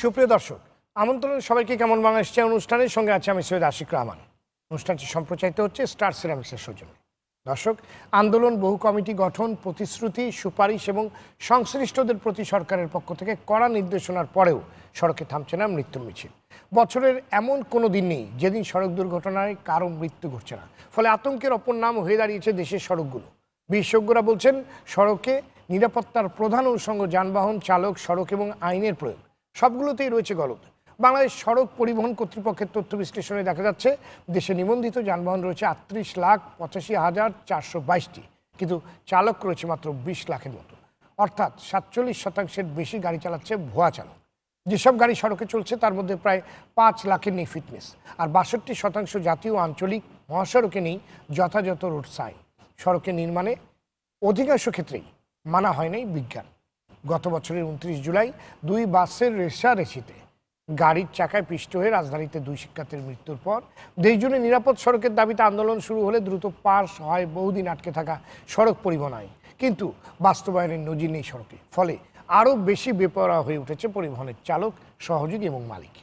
সুপ্রিয় দর্শক, আমন্ত্রণ সবাইকে কেমন বাংলাদেশ অনুষ্ঠানের সঙ্গে আছে আমি সৈয়দ আশিক রহমান। অনুষ্ঠানটি সম্প্রচারিত হচ্ছে স্টার সিরামিক্সের সৌজন্যে। দর্শক, আন্দোলন, বহু কমিটি গঠন, প্রতিশ্রুতি, সুপারিশ এবং সংশ্লিষ্টদের প্রতি সরকারের পক্ষ থেকে কড়া নির্দেশনার পরেও সড়কে থামছে না মৃত্যুর মিছিল। বছরের এমন কোনো দিন নেই যেদিন সড়ক দুর্ঘটনায় কারো মৃত্যু ঘটছে না। ফলে আতঙ্কের অপর নাম হয়ে দাঁড়িয়েছে দেশের সড়কগুলো। বিশেষজ্ঞরা বলছেন, সড়কে নিরাপত্তার প্রধান অনুষঙ্গ যানবাহন চালক, সড়ক এবং আইনের প্রয়োগ সবগুলোতেই রয়েছে গলদ। বাংলাদেশ সড়ক পরিবহন কর্তৃপক্ষের তথ্য বিশ্লেষণে দেখা যাচ্ছে, দেশে নিবন্ধিত যানবাহন রয়েছে 38,85,422টি, কিন্তু চালক রয়েছে মাত্র 20 লাখের মতো। অর্থাৎ 47% বেশি গাড়ি চালাচ্ছে ভুয়া চালক। যেসব গাড়ি সড়কে চলছে তার মধ্যে প্রায় 5 লাখের নেই ফিটনেস, আর 62% জাতীয় আঞ্চলিক মহাসড়কে নেই যথাযথ রোড সাইন। সড়কে নির্মাণে অধিকাংশ ক্ষেত্রেই মানা হয় নাই বিজ্ঞান। গত বছরের 29 জুলাই 2 বাসের রেষারেষিতে গাড়ির চাকায় পিষ্ট হয়ে রাজধানীতে 2 শিক্ষার্থীর মৃত্যুর পর দেশজুড়ে নিরাপদ সড়কের দাবিতে আন্দোলন শুরু হলে দ্রুত পাস হয় বহুদিন আটকে থাকা সড়ক পরিবহন আইন। কিন্তু বাস্তবায়নের নজির নেই সড়কে। ফলে আরও বেশি বেপরোয়া হয়ে উঠেছে পরিবহনের চালক, সহযোগী এবং মালিক।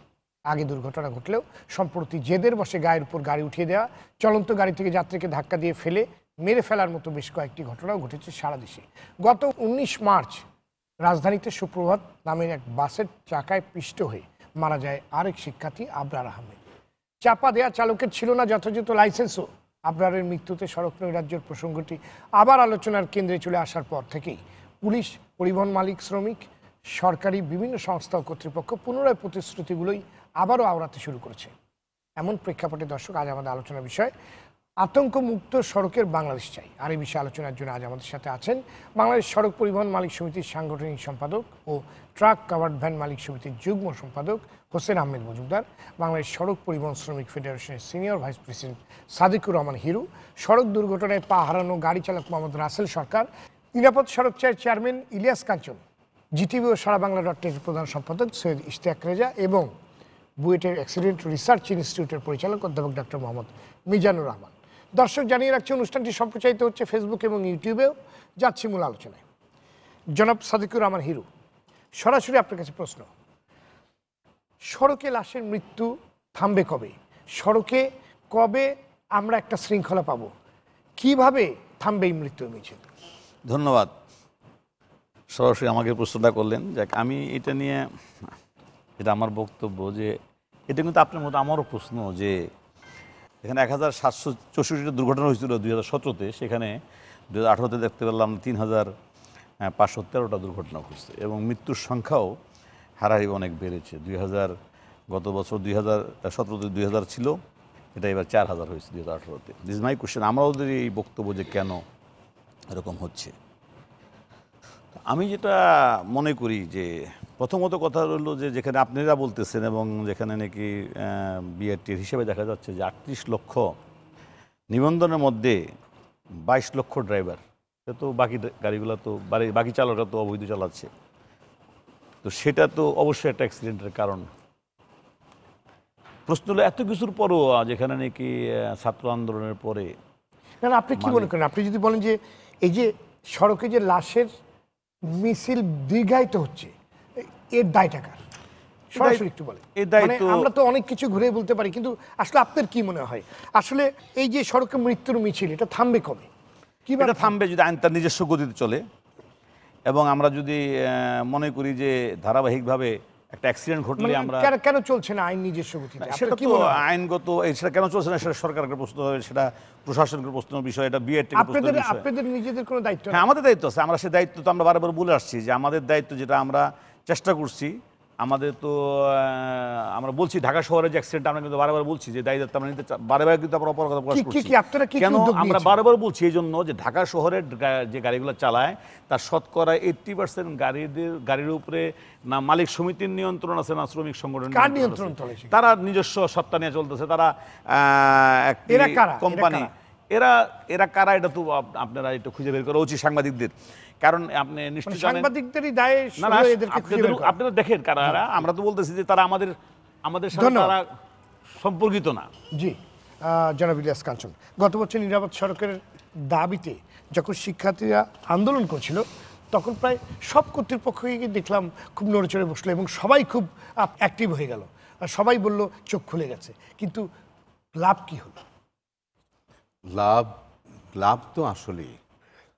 আগে দুর্ঘটনা ঘটলেও সম্প্রতি জেদের বসে গায়ের উপর গাড়ি উঠিয়ে দেওয়া, চলন্ত গাড়ি থেকে যাত্রীকে ধাক্কা দিয়ে ফেলে মেরে ফেলার মতো বেশ কয়েকটি ঘটনাও ঘটেছে সারা দেশে। গত 19 মার্চ রাজধানীতে সুপ্রভাত নামের এক বাসের চাকায় পিষ্ট হয়ে মারা যায় আরেক শিক্ষার্থী আবরার আহমেদ। চাপা দেয়া চালকের ছিল না যথাযথ লাইসেন্সও। আবরারের মৃত্যুতে সড়ক নৈরাজ্যের প্রসঙ্গটি আবার আলোচনার কেন্দ্রে চলে আসার পর থেকেই পুলিশ, পরিবহন মালিক, শ্রমিক, সরকারি বিভিন্ন সংস্থা ও কর্তৃপক্ষ পুনরায় প্রতিশ্রুতিগুলোই আবারও আওড়াতে শুরু করেছে। এমন প্রেক্ষাপটে দর্শক, আজ আমাদের আলোচনার বিষয় আতঙ্কমুক্ত সড়কের বাংলাদেশ চাই। আর এই বিষয়ে আলোচনার জন্য আজ আমাদের সাথে আছেন বাংলাদেশ সড়ক পরিবহন মালিক সমিতির সাংগঠনিক সম্পাদক ও ট্রাক কাভার্ড ভ্যান মালিক সমিতির যুগ্ম সম্পাদক হোসেন আহমেদ মজুমদার, বাংলাদেশ সড়ক পরিবহন শ্রমিক ফেডারেশনের senior vice president Sadiqur Rahman Hiru, সড়ক দুর্ঘটনায় পা হারানো গাড়ি চালক মোহাম্মদ রাসেল সরকার, নিরাপদ সড়ক চায়ের চেয়ারম্যান ইলিয়াস কাঞ্চন, জিটিভি ও সারা বাংলা .net প্রধান সম্পাদক সৈয়দ ইশতিয়াক রেজা এবং বুয়েটের অ্যাক্সিডেন্ট রিসার্চ ইনস্টিটিউটের পরিচালক অধ্যাপক ডক্টর মোহাম্মদ মিজানুর রহমান। দর্শক, জানিয়ে রাখছি অনুষ্ঠানটি সম্প্রচারিত হচ্ছে ফেসবুক এবং ইউটিউবেও। যাচ্ছি মূল আলোচনায়। জনাব সাদিকুর রহমান হিরু, সরাসরি আপনার কাছে প্রশ্ন, সড়কে লাশের মৃত্যু থামবে কবে? সড়কে কবে আমরা একটা শৃঙ্খলা পাব? কিভাবে থামবে এই মৃত্যু মিছিল? ধন্যবাদ, সরাসরি আমাকে প্রশ্নটা করলেন। যাক, আমি এটা নিয়ে, এটা আমার বক্তব্য যে এটা কিন্তু আপনার মতো আমারও প্রশ্ন যে এখানে 1764টা দুর্ঘটনা হয়েছিল 2017-তে, সেখানে 2018-তে দেখতে পেলাম 3513টা দুর্ঘটনা ঘটছে এবং মৃত্যুর সংখ্যাও হারাহারি অনেক বেড়েছে। গত বছর 2017-তে 2000 ছিল, এটা এবার 4000 হয়েছে 2018-তে। দিস মাই কোশ্চেন, আমরা ওদের এই বক্তব্য যে কেন এরকম হচ্ছে। আমি যেটা মনে করি যে প্রথমত কথা হলো যে যেখানে আপনারা বলতেছেন এবং যেখানে নাকি বিআরটির হিসেবে দেখা যাচ্ছে যে 38 লক্ষ নিবন্ধনের মধ্যে 22 লক্ষ ড্রাইভার, তো বাকি গাড়িগুলো তো বাকি চালকরা তো অবৈধ চালাচ্ছে, তো সেটা তো অবশ্যই একটা অ্যাক্সিডেন্টের কারণ। প্রশ্ন হলো এত কিছুর পরও যেখানে নাকি ছাত্র আন্দোলনের পরে, না, আপনি কি মনে করেন? আপনি যদি বলেন যে এই যে সড়কে যে লাশের মিছিল দীর্ঘায়িত হচ্ছে, এর দায়টা কার? সরাসরি একটু বলেন। আমরা তো অনেক কিছু ঘুরে বলতে পারি, কিন্তু আসলে আপনার কি মনে হয় আসলে এই যে সড়কে মৃত্যুর মিছিল, এটা থামবে কবে? কিভাবে থামবে? যদি আইন তার নিজস্ব গতিতে চলে এবং আমরা যদি মনে করি যে ধারাবাহিকভাবে একটা অ্যাক্সিডেন্ট ঘটলে আমরা কেন চলছে না আইন নিজস্ব গতিতে? সেটা তো আইনগত, সেটা কেন চলছে না সেটা সরকারের প্রশ্ন হবে, সেটা প্রশাসনের প্রশ্নের বিষয়, এটা বিআরটির প্রশ্নের বিষয়। আপনাদের নিজেদের কোনো দায়িত্ব? হ্যাঁ, আমাদের দায়িত্ব আছে। আমরা সেই দায়িত্ব তো আমরা বারবার বলে আসছি যে আমাদের দায়িত্ব, যেটা আমরা চেষ্টা করছি। আমাদের তো আমরা বলছি ঢাকা শহরের যে অ্যাক্সিডেন্ট, আমরা কিন্তু বারবার বলছি যে দায়িত্ব আমরা নিতে বারবার কিন্তু আমরা অপরাধ প্রকাশ করছি। কেন আমরা বারবার বলছি? এই জন্য যে ঢাকা শহরের যে গাড়িগুলো চালায় তার শতকরা 80% গাড়ির উপরে না মালিক সমিতির নিয়ন্ত্রণ আছে, না শ্রমিক সংগঠন নিয়ন্ত্রণ। তারা নিজস্ব সত্তা নিয়ে চলতেছে। তারা কোম্পানি। এরা কারা? এটা তো আপনারা একটু খুঁজে বের করা উচিত সাংবাদিকদের। কারণ আপনি নিশ্চয়ই সাংবাদিকদেরই দায়, আপনারা দেখেন কারা। আমরা তো বলতেছি যে তারা আমাদের সাথে তারা সম্পর্কিত না। জি, জনাব ইলিয়াস কাঞ্চন, গত বছর নিরাপদ সড়কের দাবিতে যখন শিক্ষার্থীরা আন্দোলন করছিল, তখন প্রায় সব কর্তৃপক্ষকে দেখলাম খুব নড়েচড়ে বসলো এবং সবাই খুব অ্যাক্টিভ হয়ে গেল, আর সবাই বলল চোখ খুলে গেছে। কিন্তু লাভ কি হলো? লাভ তো আসলেই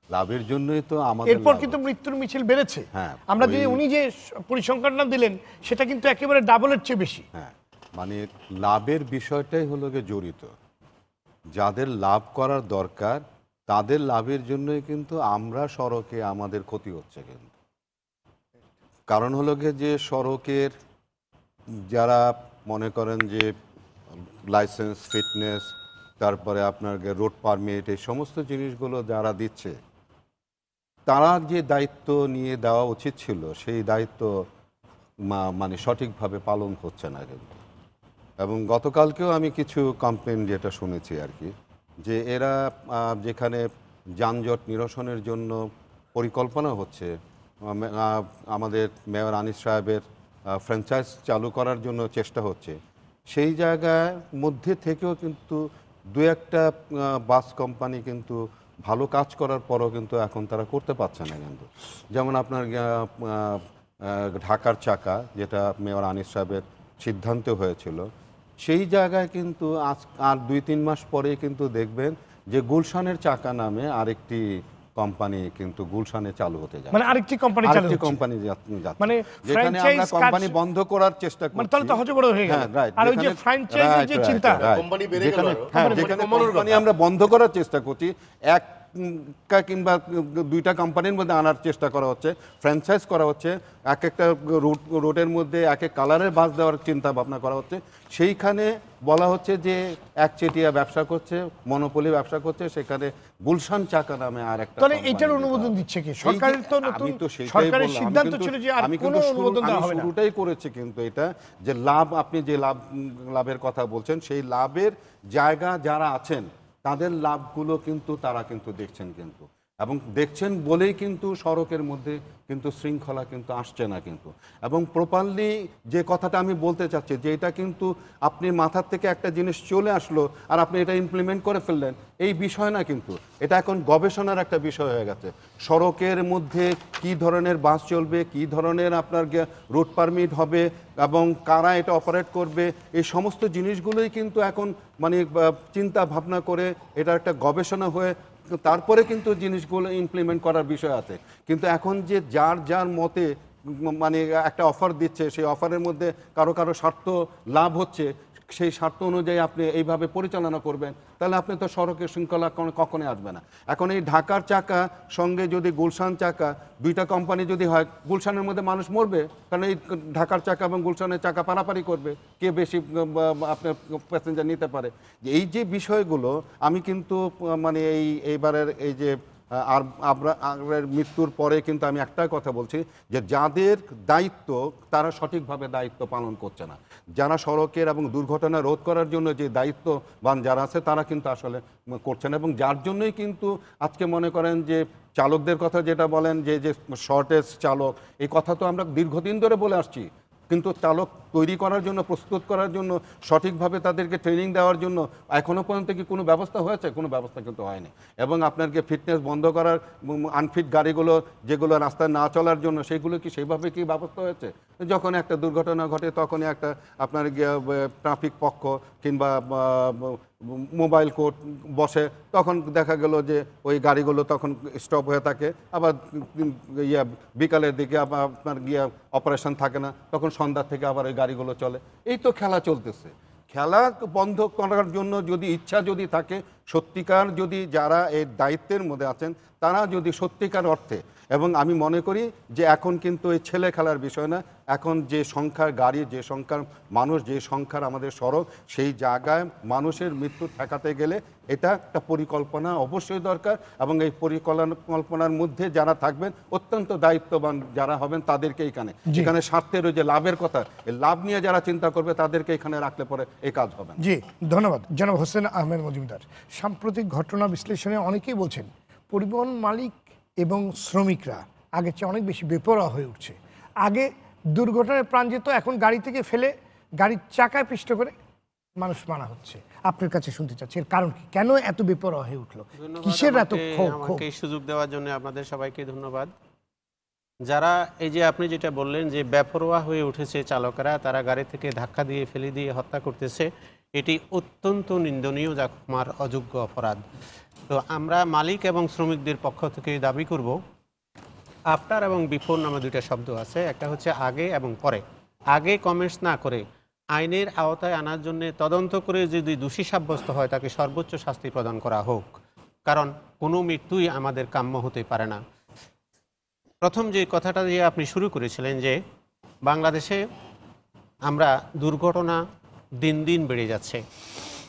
লাভের জন্যই তো আমাদের এরপর লাভ কিন্তু হচ্ছে। মৃত্যুর মিছিল বেড়েছে। হ্যাঁ, আমরা যে ওই- উনি যে পরিসংখ্যানটা দিলেন সেটা কিন্তু একেবারে ডাবলের চেয়ে বেশি। হ্যাঁ, মানে লাভের বিষয়টাই হলো গিয়ে জড়িত। যাদের লাভ করার দরকার তাদের লাভের জন্যই কিন্তু আমরা সড়কে আমাদের ক্ষতি হচ্ছে কিন্তু। কারণ হলো গিয়ে যে সড়কের যারা মনে করেন যে লাইসেন্স, ফিটনেস, তারপরে আপনার রোড পারমিট, এই সমস্ত জিনিসগুলো যারা দিচ্ছে, তারা যে দায়িত্ব নিয়ে দেওয়া উচিত ছিল সেই দায়িত্ব মানে সঠিকভাবে পালন হচ্ছে না কিন্তু। এবং গতকালকেও আমি কিছু কমপ্লেন যেটা শুনেছি আর কি, যে এরা যেখানে যানজট নিরসনের জন্য পরিকল্পনা হচ্ছে, আমাদের মেয়র আনিস সাহেবের ফ্র্যাঞ্চাইজ চালু করার জন্য চেষ্টা হচ্ছে, সেই জায়গার মধ্যে থেকেও কিন্তু দু একটা বাস কোম্পানি কিন্তু ভালো কাজ করার পরও কিন্তু এখন তারা করতে পারছে না কিন্তু। যেমন আপনার ঢাকার চাকা, যেটা মেয়র আনিস সাহেবের সিদ্ধান্ত হয়েছিল, সেই জায়গায় কিন্তু আজ আর 2-3 মাস পরে কিন্তু দেখবেন যে গুলশানের চাকা নামে আরেকটি কোম্পানি কিন্তু গুলশানে চালু হতে যাচ্ছে। মানে আরেকটি কোম্পানি চালু আরেকটি হচ্ছে। কোম্পানি মানে যেখানে আমরা franchise কোম্পানি কাজ- বন্ধ করার চেষ্টা করছি। মানে তাহলে তো হজবড় হয়ে গেল। হ্যাঁ, right, আর ওই যে যেখানে- ফ্র্যাঞ্চাইজির যে right, চিন্তা, right, কোম্পানি বেড়ে গেল যেখানে আরো। হ্যাঁ, কোম্পানি যেখানে কমানোর কোম্পানি কথা। আমরা বন্ধ করার চেষ্টা করছি, একটা কিংবা 2টা কোম্পানির মধ্যে আনার চেষ্টা করা হচ্ছে, ফ্র্যাঞ্চাইজ করা হচ্ছে, এক একটা রুটের মধ্যে এক এক কালারের বাস দেওয়ার চিন্তা ভাবনা করা হচ্ছে। সেইখানে বলা হচ্ছে যে একচেটিয়া ব্যবসা করছে, মনোপলি ব্যবসা করছে, সেখানে গুলশান চাকা নামে আর একটা তাহলে কোম্পানি এটার দেওয়া অনুমোদন হবে। দিচ্ছে কি? এই যে- সরকারের তো নতুন আমি তো সেটাই সরকারের বললাম, সিদ্ধান্ত আমি কিন্তু- ছিল যে আর আমি কোনো কিন্তু অনুমোদন দেওয়া হবে না। শুরুটাই করেছি কিন্তু এটা, যে লাভ, আপনি যে লাভের কথা বলছেন, সেই লাভের জায়গা যারা আছেন তাদের লাভগুলো কিন্তু তারা কিন্তু দেখছেন কিন্তু, এবং দেখছেন বলেই কিন্তু সড়কের মধ্যে কিন্তু শৃঙ্খলা কিন্তু আসছে না কিন্তু। এবং প্রপারলি যে কথাটা আমি বলতে চাচ্ছি, যে এটা কিন্তু আপনি মাথার থেকে একটা জিনিস চলে আসলো আর আপনি এটা ইমপ্লিমেন্ট করে ফেললেন, এই বিষয় না কিন্তু। এটা এখন গবেষণার একটা বিষয় হয়ে গেছে। সড়কের মধ্যে কি ধরনের বাস চলবে, কি ধরনের আপনার রুট পারমিট হবে, এবং কারা এটা অপারেট করবে, এই সমস্ত জিনিসগুলোই কিন্তু এখন মানে চিন্তা ভাবনা করে এটা একটা গবেষণা হয়ে তারপরে কিন্তু জিনিসগুলো ইমপ্লিমেন্ট করার বিষয় আছে। কিন্তু এখন যে যার যার মতে মানে একটা অফার দিচ্ছে, সেই অফারের মধ্যে কারো কারো স্বার্থ লাভ হচ্ছে, সেই স্বার্থ অনুযায়ী আপনি এইভাবে পরিচালনা করবেন, তাহলে আপনি তো সড়কের শৃঙ্খলা কখনোই আসবে না। এখন এই ঢাকার চাকা সঙ্গে যদি গুলশান চাকা, 2টা কোম্পানি যদি হয়, গুলশানের মধ্যে মানুষ মরবে, কারণ এই ঢাকার চাকা এবং গুলশানের চাকা পারাপারি করবে, কে বেশি আপনার প্যাসেঞ্জার নিতে পারে। এই যে বিষয়গুলো আমি কিন্তু মানে এইবারের এই যে আর আগ্রার মৃত্যুর পরে কিন্তু আমি একটাই কথা বলছি, যে যাদের দায়িত্ব তারা সঠিকভাবে দায়িত্ব পালন করছে না। যারা সড়কের এবং দুর্ঘটনা রোধ করার জন্য যে দায়িত্ববান যারা আছে তারা কিন্তু আসলে করছে না, এবং যার জন্যই কিন্তু আজকে মনে করেন যে চালকদের কথা যেটা বলেন, যে শর্টেজ চালক, এই কথা তো আমরা দীর্ঘদিন ধরে বলে আসছি, কিন্তু চালক তৈরি করার জন্য, প্রস্তুত করার জন্য, সঠিকভাবে তাদেরকে ট্রেনিং দেওয়ার জন্য এখনও পর্যন্ত কি কোনো ব্যবস্থা হয়েছে? কোনো ব্যবস্থা কিন্তু হয়নি। এবং আপনাকে ফিটনেস বন্ধ করার, আনফিট গাড়িগুলো যেগুলো রাস্তায় না চলার জন্য, সেগুলো কি সেইভাবে কি ব্যবস্থা হয়েছে? যখন একটা দুর্ঘটনা ঘটে তখনই একটা আপনার ট্রাফিক পক্ষ কিংবা মোবাইল কোর্ট বসে, তখন দেখা গেল যে ওই গাড়িগুলো তখন স্টপ হয়ে থাকে, আবার বিকালের দিকে আবার আপনার অপারেশন থাকে না, তখন সন্ধ্যা থেকে আবার ওই গাড়িগুলো চলে। এই তো খেলা চলতেছে। খেলা বন্ধ করার জন্য যদি ইচ্ছা যদি থাকে, সত্যিকার যদি যারা এই দায়িত্বের মধ্যে আছেন তারা যদি সত্যিকার অর্থে, এবং আমি মনে করি যে এখন কিন্তু এই ছেলে খেলার বিষয় না, এখন যে সংখ্যার গাড়ি, যে সংখ্যার মানুষ, যে সংখ্যার আমাদের সড়ক, সেই জায়গায় মানুষের মৃত্যু ঠেকাতে গেলে এটা একটা পরিকল্পনা অবশ্যই দরকার, এবং এই পরিকল্পনার মধ্যে যারা থাকবেন, অত্যন্ত দায়িত্ববান যারা হবেন, তাদেরকে এখানে স্বার্থের ওই যে লাভের কথা, এই লাভ নিয়ে যারা চিন্তা করবে তাদেরকে এখানে রাখলে পরে এই কাজ হবে না। জি, ধন্যবাদ জনাব হোসেন আহমেদ মজুমদার। সাম্প্রতিক ঘটনা বিশ্লেষণে অনেকেই বলছেন পরিবহন মালিক এবং শ্রমিকরা আগের চেয়ে অনেক বেশি বেপরোয়া হয়ে উঠছে। আগে দুর্ঘটনায় প্রাণ যেত, এখন গাড়ি থেকে ফেলে গাড়ির চাকায় পিষ্ট করে মানুষ মারা হচ্ছে। আপনার কাছে শুনতে চাচ্ছি এর কারণ কি, কেন এত বেপরোয়া হয়ে উঠলো, কিসের এত ক্ষোভ? আমাকে এই সুযোগ দেওয়ার জন্য আপনাদের সবাইকে ধন্যবাদ। যারা এই যে আপনি যেটা বললেন যে বেপরোয়া হয়ে উঠেছে চালকেরা, তারা গাড়ি থেকে ধাক্কা দিয়ে ফেলে দিয়ে হত্যা করতেছে, এটি অত্যন্ত নিন্দনীয়, যা ক্ষমার অযোগ্য অপরাধ। তো আমরা মালিক এবং শ্রমিকদের পক্ষ থেকে দাবি করব, আফটার এবং বিফোর নামে দুইটা শব্দ আছে, একটা হচ্ছে আগে এবং পরে। আগে কমেন্টস না করে আইনের আওতায় আনার জন্য তদন্ত করে যদি দোষী সাব্যস্ত হয় তাকে সর্বোচ্চ শাস্তি প্রদান করা হোক, কারণ কোনো মৃত্যুই আমাদের কাম্য হতে পারে না। প্রথম যে কথাটা দিয়ে আপনি শুরু করেছিলেন যে বাংলাদেশে আমরা দুর্ঘটনা দিন দিন বেড়ে যাচ্ছে,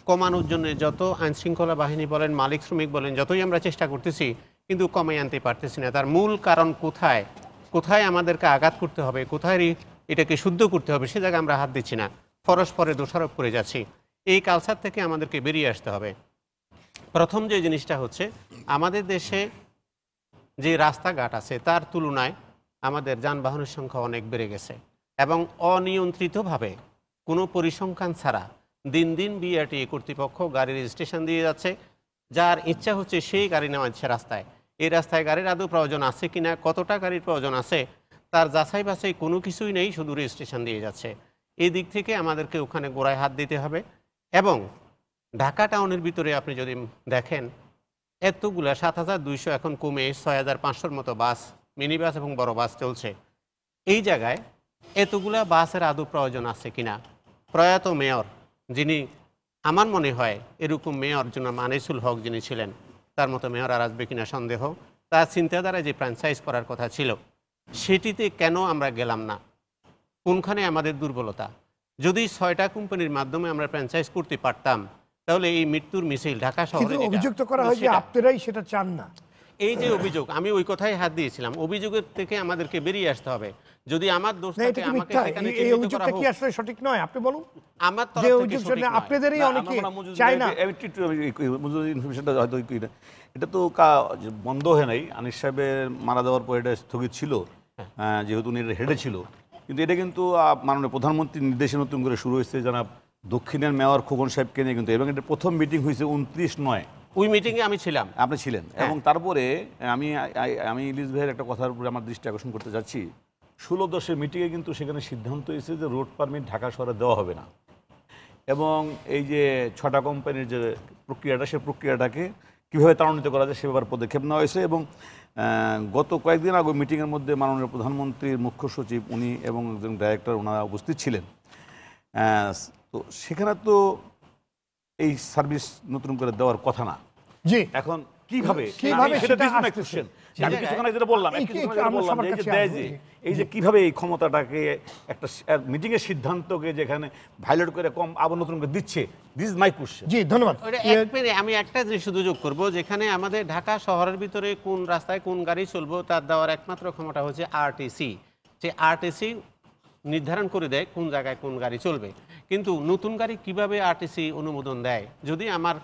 কমানোর জন্য যত আইনশৃঙ্খলা বাহিনী বলেন, মালিক শ্রমিক বলেন, যতই আমরা চেষ্টা করতেছি কিন্তু কমে আনতে পারতেছি না। তার মূল কারণ কোথায়, কোথায় আমাদেরকে আঘাত করতে হবে, কোথায় এটাকে শুদ্ধ করতে হবে, সে জায়গায় আমরা হাত দিচ্ছি না, পরস্পরে দোষারোপ করে যাচ্ছি। এই কালচার থেকে আমাদেরকে বেরিয়ে আসতে হবে। প্রথম যে জিনিসটা হচ্ছে, আমাদের দেশে যে রাস্তাঘাট আছে তার তুলনায় আমাদের যানবাহনের সংখ্যা অনেক বেড়ে গেছে এবং অনিয়ন্ত্রিতভাবে কোনো পরিসংখ্যান ছাড়া দিন দিন বিআরটিএ কর্তৃপক্ষ গাড়ির রেজিস্ট্রেশন দিয়ে যাচ্ছে, যার ইচ্ছা হচ্ছে সেই গাড়ি নেওয়াচ্ছে রাস্তায়। এই রাস্তায় গাড়ির আদৌ প্রয়োজন আছে কিনা, কতটা গাড়ির প্রয়োজন আছে তার যাচাই বাছাই কোনো কিছুই নেই, শুধু রেজিস্ট্রেশন দিয়ে যাচ্ছে। এই দিক থেকে আমাদেরকে ওখানে গোড়ায় হাত দিতে হবে। এবং ঢাকা টাউনের ভিতরে আপনি যদি দেখেন, এতগুলা ৭,২০০ এখন কমে ৬,৫০০-র মতো বাস, মিনি বাস এবং বড় বাস চলছে। এই জায়গায় এতগুলা বাসের আদৌ প্রয়োজন আছে কিনা। প্রয়াত মেয়র, যিনি আমার মনে হয় এরকম মেয়র জনাব আনিসুল হক যিনি ছিলেন, তার মতো মেয়র আর আসবে কিনা সন্দেহ। তার চিন্তাধারায় যে ফ্র্যাঞ্চাইজ করার কথা ছিল সেটিতে কেন আমরা গেলাম না, কোনখানে আমাদের দুর্বলতা? যদি ৬টা কোম্পানির মাধ্যমে আমরা ফ্র্যাঞ্চাইজ করতে পারতাম তাহলে এই মৃত্যুর মিছিল ঢাকা শহরে অভিযোগ তো করা হয় যে আপনারাই সেটা চান না। এই যে অভিযোগ, আমি ওই কথাই হাত দিয়েছিলাম, অভিযোগের থেকে আমাদেরকে বেরিয়ে আসতে হবে। যদি আমার দোষ থাকে আমাকে সেখানে এই চিহ্নিত করা অভিযোগটা কি হোক। আসলে সঠিক নয়? আপনি বলুন। আমার যে তরফ থেকে অভিযোগ সঠিক নয়। আপনাদেরই অনেকে চায় না। ইনফরমেশনটা হয়তো এটা তো বন্ধ হয়ে নাই। আনিস সাহেবের মারা যাওয়ার পর এটা স্থগিত ছিল, যেহেতু উনি হেডে ছিল। কিন্তু এটা কিন্তু মাননীয় প্রধানমন্ত্রীর নির্দেশে নতুন করে শুরু হয়েছে জানাব দক্ষিণের মেয়র খোকন সাহেবকে নিয়ে কিন্তু, এবং এটা প্রথম মিটিং হয়েছে 29/9। ওই মিটিংয়ে আমি ছিলাম। আপনি ছিলেন। এবং তারপরে আমি ইলিশ ভাইয়ের একটা কথার উপরে আমার দৃষ্টি আকর্ষণ করতে যাচ্ছি। 16-10 মিটিংয়ে কিন্তু সেখানে সিদ্ধান্ত হয়েছে যে রোড পারমিট ঢাকা শহরে দেওয়া হবে না, এবং এই যে 6টা কোম্পানির যে প্রক্রিয়াটা, সেই প্রক্রিয়াটাকে কীভাবে ত্বরান্বিত করা যায় সে ব্যাপারে পদক্ষেপ নেওয়া হয়েছে। এবং গত কয়েকদিন আগে মিটিংয়ের মধ্যে মাননীয় প্রধানমন্ত্রীর মুখ্য সচিব উনি এবং একজন ডাইরেক্টর ওনারা উপস্থিত ছিলেন। তো সেখানে তো এই সার্ভিস নতুন করে দেওয়ার কথা না। জি, এখন কিভাবে সেটা আসছে? আমি কিছুক্ষণ আগে যেটা বললাম, এই যে কিভাবে এই ক্ষমতাটাকে একটা মিটিং এর সিদ্ধান্তকে যেখানে ভায়োলেট করে কম আবার নতুন করে দিচ্ছে, দিস ইজ মাই কোশ্চেন। জি, ধন্যবাদ। আমি একটা জিনিস শুধু যোগ করবো, যেখানে আমাদের ঢাকা শহরের ভিতরে কোন রাস্তায় কোন গাড়ি চলবো তার দেওয়ার একমাত্র ক্ষমতা হচ্ছে আরটিসি। যে আরটিসি নির্ধারণ করে দেয় কোন জায়গায় কোন গাড়ি চলবে, কিন্তু নতুন গাড়ি কিভাবে আরটিসি অনুমোদন দেয় যদি আমার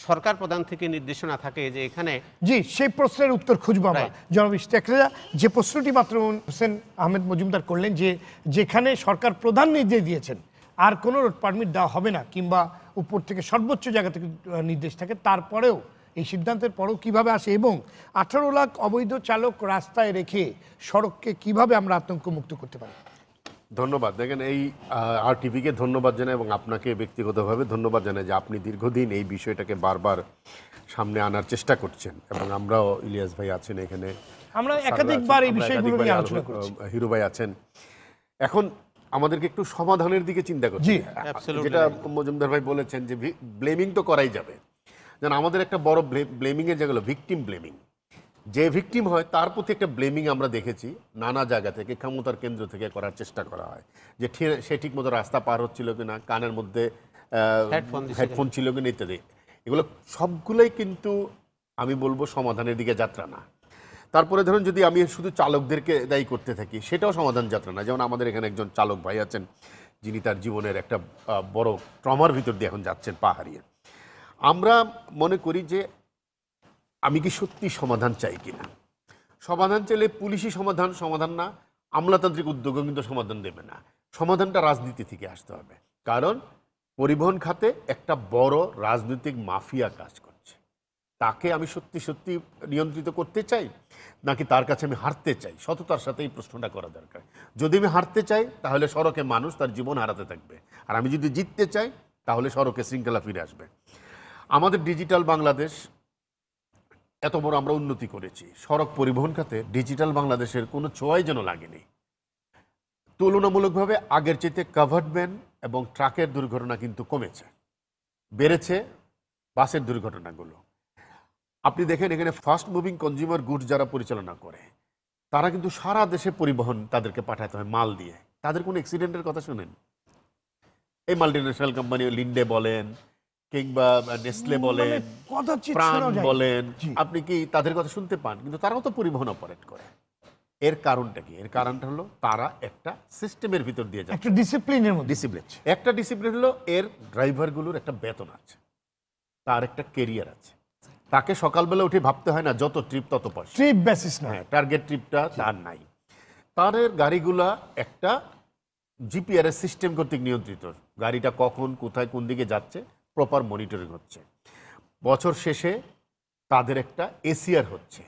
সরকার প্রধান থেকে নির্দেশনা থাকে যে এখানে। জি, সেই প্রশ্নের উত্তর খুঁজবো আমরা। জনাব ইশতিয়াক রেজা, যে প্রশ্নটি মাত্র হোসেন আহমেদ মজুমদার করলেন, যে যেখানে সরকার প্রধান নির্দেশ দিয়েছেন আর কোনো রোড পারমিট দেওয়া হবে না, কিংবা উপর থেকে সর্বোচ্চ জায়গা থেকে নির্দেশ থাকে, তারপরেও এই সিদ্ধান্তের পরেও কিভাবে আসে, এবং 18 লাখ অবৈধ চালক রাস্তায় রেখে সড়ককে কিভাবে আমরা আতঙ্কমুক্ত করতে পারি? ধন্যবাদ। দেখেন, এই আরটিভিকে ধন্যবাদ জানাই এবং আপনাকে ব্যক্তিগতভাবে ধন্যবাদ জানাই যে আপনি দীর্ঘদিন এই বিষয়টাকে বারবার সামনে আনার চেষ্টা করছেন, এবং আমরাও, ইলিয়াস ভাই আছেন এখানে, আমরা একাধিকবার এই বিষয়গুলো নিয়ে আলোচনা করেছি, হিরো ভাই আছেন। এখন আমাদেরকে একটু সমাধানের দিকে চিন্তা করছি। যেটা মজুমদার ভাই বলেছেন যে ব্লেমিং তো করাই যাবে, যেন আমাদের একটা বড় ব্লেমিং এর যেগুলো ভিকটিম ব্লেমিং, যে ভিকটিম হয় তার প্রতি একটা ব্লেমিং আমরা দেখেছি নানা জায়গা থেকে, ক্ষমতার কেন্দ্র থেকে করার চেষ্টা করা হয়, যে সে ঠিক মতো রাস্তা পার হচ্ছিল কিনা, কানের মধ্যে হেডফোন ছিল কিনা ইত্যাদি। এগুলো সবগুলোই কিন্তু আমি বলবো সমাধানের দিকে যাত্রা না। তারপরে ধরুন যদি আমি শুধু চালকদেরকে দায়ী করতে থাকি, সেটাও সমাধান যাত্রা না। যেমন আমাদের এখানে একজন চালক ভাই আছেন যিনি তার জীবনের একটা বড় ট্রমার ভিতর দিয়ে এখন যাচ্ছেন পা হারিয়ে। আমরা মনে করি যে আমি কি সত্যি সমাধান চাই কিনা। সমাধান চাইলে পুলিশি সমাধান না, আমলাতান্ত্রিক উদ্যোগও কিন্তু সমাধান দেবে না। সমাধানটা রাজনীতি থেকে আসতে হবে, কারণ পরিবহন খাতে একটা বড় রাজনৈতিক মাফিয়া কাজ করছে। তাকে আমি সত্যি সত্যি নিয়ন্ত্রিত করতে চাই নাকি তার কাছে আমি হারতে চাই? সততার সাথে এই প্রশ্নটা করা দরকার। যদি আমি হারতে চাই তাহলে সড়কে মানুষ তার জীবন হারাতে থাকবে, আর আমি যদি জিততে চাই তাহলে সড়কে শৃঙ্খলা ফিরে আসবে। আমাদের ডিজিটাল বাংলাদেশ এত বড় আমরা উন্নতি করেছি, সড়ক পরিবহন খাতে ডিজিটাল বাংলাদেশের কোনো ছোঁয়াই যেন লাগেনি। তুলনামূলকভাবে আগের চেয়ে কাভার্ড ভ্যান এবং ট্রাকের দুর্ঘটনা কিন্তু কমেছে, বেড়েছে বাসের দুর্ঘটনাগুলো। আপনি দেখেন এখানে ফাস্ট মুভিং কনজিউমার গুডস যারা পরিচালনা করে তারা কিন্তু সারা দেশে পরিবহন তাদেরকে পাঠাতে হয় মাল দিয়ে। তাদের কোনো অ্যাক্সিডেন্টের কথা শুনেন? এই মাল্টিন্যাশনাল কোম্পানি লিন্ডে বলেন কিংবা নেসলে বলেন, প্রাণ বলেন, আপনি কি তাদের কথা শুনতে পান? কিন্তু তারাও তো পরিবহন অপারেট করে। এর কারণটা কি? এর কারণটা হলো তারা একটা সিস্টেমের ভিতর দিয়ে যায়, একটা ডিসিপ্লিনের মধ্যে। ডিসিপ্লিন, একটা ডিসিপ্লিন হলো এর ড্রাইভারগুলোর একটা বেতন আছে, তার একটা কেরিয়ার আছে, তাকে সকালবেলা উঠে ভাবতে হয় না যত ট্রিপ তত পয়সা, ট্রিপ বেসিস না, হ্যাঁ টার্গেট ট্রিপটা তার নাই। তার গাড়িগুলা একটা জিপিআরএস সিস্টেম কর্তৃক নিয়ন্ত্রিত, গাড়িটা কখন কোথায় কোন দিকে যাচ্ছে প্রপার মনিটরিং হচ্ছে। বছর শেষে তাদের একটা এসিআর হচ্ছে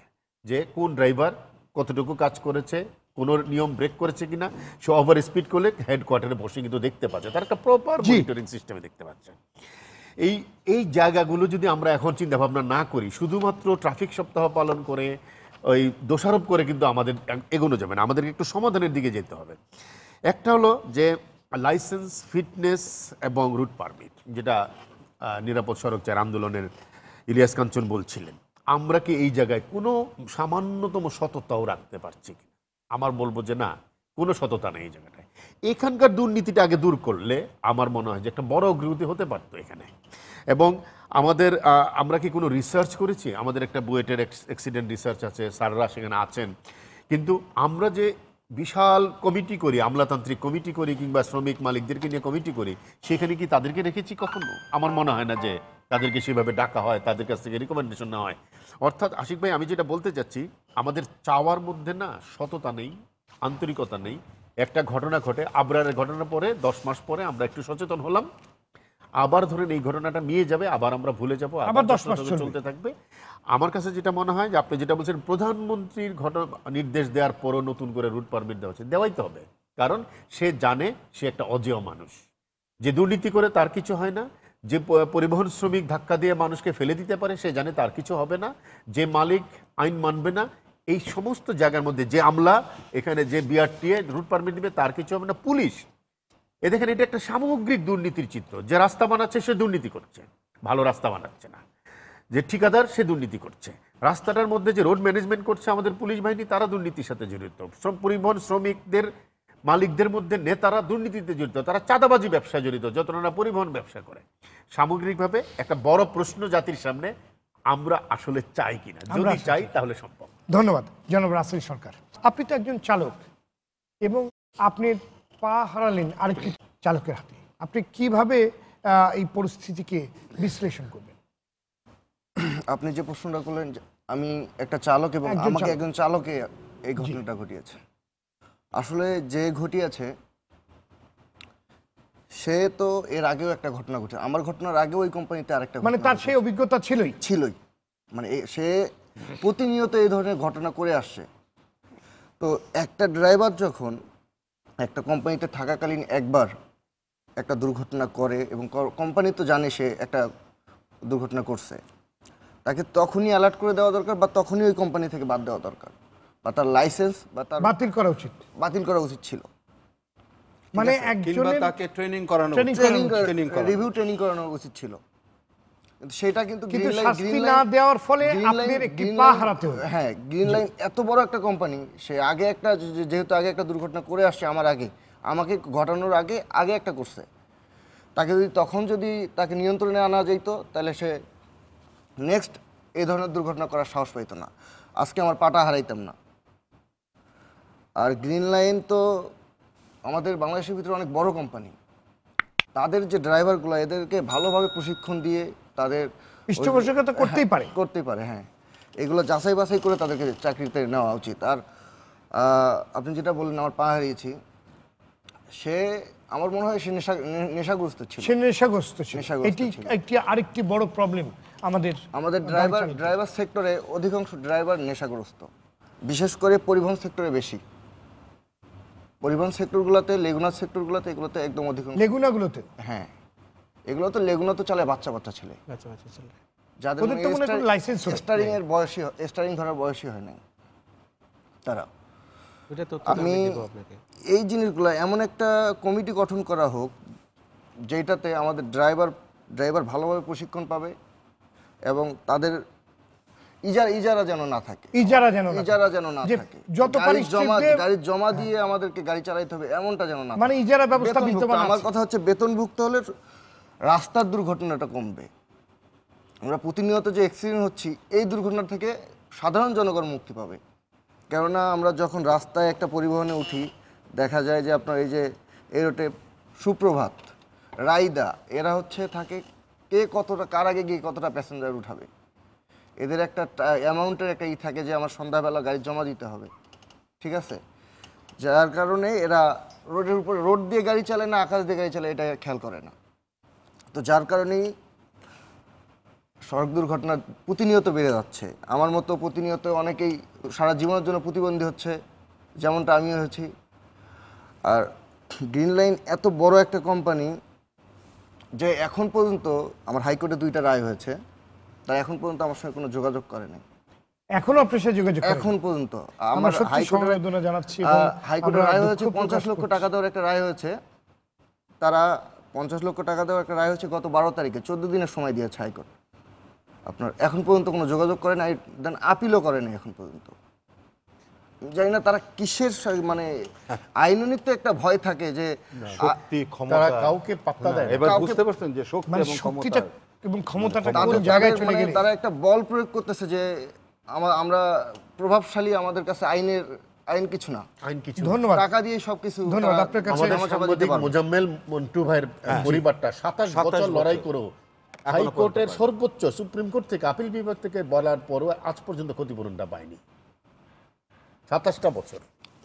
যে কোন ড্রাইভার কতটুকু কাজ করেছে, কোনো নিয়ম ব্রেক করেছে কিনা, সে ওভার স্পিড করলে হেডকোয়ার্টারে বসে কিন্তু দেখতে পাচ্ছে, তার একটা প্রপার মনিটরিং সিস্টেমে দেখতে পাচ্ছে। এই জায়গাগুলো যদি আমরা এখন চিন্তা ভাবনা না করি, শুধুমাত্র ট্রাফিক সপ্তাহ পালন করে ওই দোষারোপ করে কিন্তু আমাদের এগোনো যাবে না, আমাদেরকে একটু সমাধানের দিকে যেতে হবে। একটা হলো যে লাইসেন্স, ফিটনেস এবং রুট পারমিট, যেটা নিরাপদ সড়ক চার আন্দোলনের ইলিয়াস কাঞ্চন বলছিলেন, আমরা কি এই জায়গায় কোনো সামান্যতম সততাও রাখতে পারছি কি? আমার বলবো যে না, কোনো সততা নেই এই জায়গাটায়। এখানকার দুর্নীতিটা আগে দূর করলে আমার মনে হয় যে একটা বড় অগ্রগতি হতে পারতো এখানে। এবং আমাদের আমরা কি কোনো রিসার্চ করেছি? আমাদের একটা বুয়েটের অ্যাক্সিডেন্ট রিসার্চ আছে, স্যাররা সেখানে আছেন, কিন্তু আমরা যে বিশাল কমিটি করি, আমলাতান্ত্রিক কমিটি করি কিংবা শ্রমিক মালিকদেরকে নিয়ে কমিটি করি, সেখানে কি তাদেরকে রেখেছি কখনো? আমার মনে হয় না যে তাদেরকে সেভাবে ডাকা হয়, তাদের কাছ থেকে রিকমেন্ডেশন নেওয়া হয়। অর্থাৎ আশিক ভাই, আমি যেটা বলতে চাচ্ছি, আমাদের চাওয়ার মধ্যে না সততা নেই, আন্তরিকতা নেই। একটা ঘটনা ঘটে, আবরারের ঘটনা পরে 10 মাস পরে আমরা একটু সচেতন হলাম, আবার ধরেন এই ঘটনাটা নিয়ে যাবে, আবার আমরা ভুলে যাবো, আবার 10 মাস চলতে থাকবে। আমার কাছে যেটা মনে হয় যে আপনি যেটা বলছেন, প্রধানমন্ত্রীর নির্দেশ দেওয়ার পরও নতুন করে রুট পারমিট দেওয়া হচ্ছে, দেওয়াই তো হবে, কারণ সে জানে সে একটা অজেয় মানুষ, যে দুর্নীতি করে তার কিছু হয় না, যে পরিবহন শ্রমিক ধাক্কা দিয়ে মানুষকে ফেলে দিতে পারে সে জানে তার কিছু হবে না, যে মালিক আইন মানবে না, এই সমস্ত জায়গার মধ্যে যে আমলা এখানে যে বিআরটিএ রুট পারমিট দিবে তার কিছু হবে না, পুলিশ। দেখেন এটা একটা সামগ্রিক দুর্নীতির চিত্র। যে রাস্তা বানাচ্ছে সে দুর্নীতি করছে, ভালো রাস্তা বানাচ্ছে না। যে ঠিকাদার সে দুর্নীতি করছে, রাস্তাটার মধ্যে যে রোড ম্যানেজমেন্ট করছে আমাদের পুলিশ বাহিনী তারা দুর্নীতির সাথে জড়িত, পরিবহন শ্রমিকদের মালিকদের মধ্যে নেতারা দুর্নীতিতে জড়িত, তারা চাঁদাবাজি ব্যবসায় জড়িত, যতটা না পরিবহন ব্যবসা করে। সামগ্রিকভাবে একটা বড় প্রশ্ন জাতির সামনে, আমরা আসলে চাই কিনা, যদি চাই তাহলে সম্ভব। ধন্যবাদ জনাব রাসেল সরকার। আপনি তো একজন চালক এবং আপনি পা হারালেন আরেকটি চালকের হাতে, আপনি কিভাবে এই পরিস্থিতিকে বিশ্লেষণ করবেন? আপনি যে প্রশ্নটা করলেন, আমি একটা চালক এবং আমাকে একজন চালকে এই ঘটনাটা ঘটিয়েছে। আসলে যে ঘটিয়েছে সে তো এর আগেও একটা ঘটনা ঘটে, আমার ঘটনার আগেও ওই কোম্পানিতে আরেকটা, মানে তার সেই অভিজ্ঞতা ছিলই, মানে সে প্রতিনিয়ত এই ধরনের ঘটনা করে আসছে। তো একটা ড্রাইভার যখন একটা কোম্পানিতে থাকাকালীন একবার একটা দুর্ঘটনা করে এবং কোম্পানি তো জানে সে একটা দুর্ঘটনা করছে, তাকে তখনই অ্যালার্ট করে দেওয়া দরকার বা তখনই ওই কোম্পানি থেকে বাদ দেওয়া দরকার, বা তার লাইসেন্স বা তার বাতিল করা উচিত ছিল। মানে তাকে ট্রেনিং করানো, রিভিউ ট্রেনিং করানো উচিত ছিল। সেটা কিন্তু শাস্তি না দেওয়ার ফলে আপনাদের একটি পা হারাতে হলো। হ্যাঁ, গ্রিন লাইন এত বড় একটা কোম্পানি, সে আগে একটা, যেহেতু আগে একটা দুর্ঘটনা করে আসছে আমার আগে, আমাকে ঘটানোর আগে একটা করছে, তাকে যদি তাকে নিয়ন্ত্রণে আনা যেত তাহলে সে নেক্সট এই ধরনের দুর্ঘটনা করার সাহস পাইতো না, আজকে আমার পাটা হারাইতাম না। আর গ্রিন লাইন তো আমাদের বাংলাদেশের ভিতরে অনেক বড় কোম্পানি, তাদের যে ড্রাইভারগুলো এদেরকে ভালোভাবে প্রশিক্ষণ দিয়ে তাদের পৃষ্ঠপোষকতা করতেই পারে, হ্যাঁ, এগুলো যাচাই বাছাই করে তাদেরকে চাকরিতে নেওয়া উচিত। আর আপনি যেটা বললেন আমার পা হারিয়েছি, সে আমার মনে হয় সে নেশাগ্রস্ত ছিল। সে নেশাগ্রস্ত ছিল। নেশাগ্রস্ত এটি ছিল। একটি আরেকটি বড় প্রবলেম আমাদের আমাদের গাড়ি চালিত। ড্রাইভার সেক্টরে অধিকাংশ ড্রাইভার নেশাগ্রস্ত, বিশেষ করে পরিবহন সেক্টরে বেশি। পরিবহন সেক্টরগুলোতে, লেগুনা সেক্টরগুলোতে, এগুলোতে একদম অধিকাংশ। লেগুনাগুলোতে হ্যাঁ, এগুলো তো লেগুনা তো চালায় বাচ্চা বাচ্চা ছেলে, যাদের ওদের তো মনে হয় কোনো লাইসেন্স স্টারিং ধরার বয়সই হয় নাই তারা। ওটা তো আমি এই জিনিসগুলো এমন একটা কমিটি গঠন করা হোক যেটাতে আমাদের ড্রাইভার ভালোভাবে প্রশিক্ষণ পাবে এবং তাদের ইজারা যেন না থাকে, ইজারা যেন না যে থাকে। যত পারিস গাড়ির জমা দিয়ে আমাদেরকে গাড়ি চালাইতে হবে এমনটা যেন না মানে থাকে। ইজারা ব্যবস্থা বেতনভুক্ত, বিদ্যমান আমার আছে। কথা হচ্ছে বেতনভুক্ত হলে রাস্তার দুর্ঘটনাটা কমবে। আমরা প্রতিনিয়ত যে অ্যাক্সিডেন্ট হচ্ছি, এই দুর্ঘটনা থেকে সাধারণ জনগণ মুক্তি পাবে। কেননা আমরা যখন রাস্তায় একটা পরিবহনে উঠি, দেখা যায় যে আপনার এই যে এরোটে, সুপ্রভাত, রাইদা, এরা হচ্ছে থাকে কে কতটা, কার আগে গিয়ে কতটা প্যাসেঞ্জার উঠাবে। এদের একটা অ্যামাউন্টের একটা থাকে যে আমার সন্ধ্যাবেলা গাড়ি জমা দিতে হবে, ঠিক আছে? যার কারণে এরা রোডের উপরে, রোড দিয়ে গাড়ি চালায় না আকাশ দিয়ে গাড়ি চালায়, এটা খেয়াল করে না। তো যার কারণেই সড়ক দুর্ঘটনা প্রতিনিয়ত বেড়ে যাচ্ছে। আমার মতো প্রতিনিয়ত অনেকেই সারা জীবনের জন্য প্রতিবন্ধী হচ্ছে, যেমনটা আমিও হয়েছি। আর গ্রিন লাইন এত বড় একটা কোম্পানি যে এখন পর্যন্ত আমার হাইকোর্টে 2টা রায় হয়েছে, তাই এখন পর্যন্ত আমার সঙ্গে কোনো যোগাযোগ করে নাই। এখনো আপনার সাথে যোগাযোগ করেন? এখন পর্যন্ত আমরা সত্যি সমবেদনা জানাচ্ছি। এবং হাইকোর্টের আমরা রায় দুঃখ হয়েছে, প্রকাশ 50 লক্ষ করছি। টাকা দেওয়ার একটা রায় হয়েছে। তারা 50 লক্ষ টাকা দেওয়ার একটা রায় হয়েছে গত 12 তারিখে, 14 দিনের সময় দিয়েছে হাইকোর্ট। আপনার এখন পর্যন্ত কোনো যোগাযোগ করে নাই, দেন আপিলও করে নাই এখন পর্যন্ত। জানি না তারা কিসের মানে আইনানিক তো একটা ভয় থাকে যে শক্তি, তারা ক্ষমতা, কাউকে পাত্তা দেয় না। এবার কাউকে- বুঝতে পারছেন যে শক্তি মানে এবং শক্তিটা ক্ষমতা এবং ক্ষমতাটা তাদের কোন জায়গায় চলে মানে গেলে তারা একটা বল প্রয়োগ করতেছে যে আমরা প্রভাবশালী, আমাদের কাছে আইন কিছু না, আইন কিছু ধন্যবাদ। টাকা দিয়ে সবকিছু ধন্যবাদ তারা আপনার কাছে। আমাদের ধামাচাপা দিতে সাংবাদিক পারবে। মোজাম্মেল মন্টু ভাইয়ের পরিবারটা 27 বছর লড়াই করো, হাইকোর্টের সর্বোচ্চ সুপ্রিম কোর্ট থেকে আপিল বিভাগ থেকে বলার পরও আজ পর্যন্ত ক্ষতিপূরণটা পায়নি। 27টা বছর।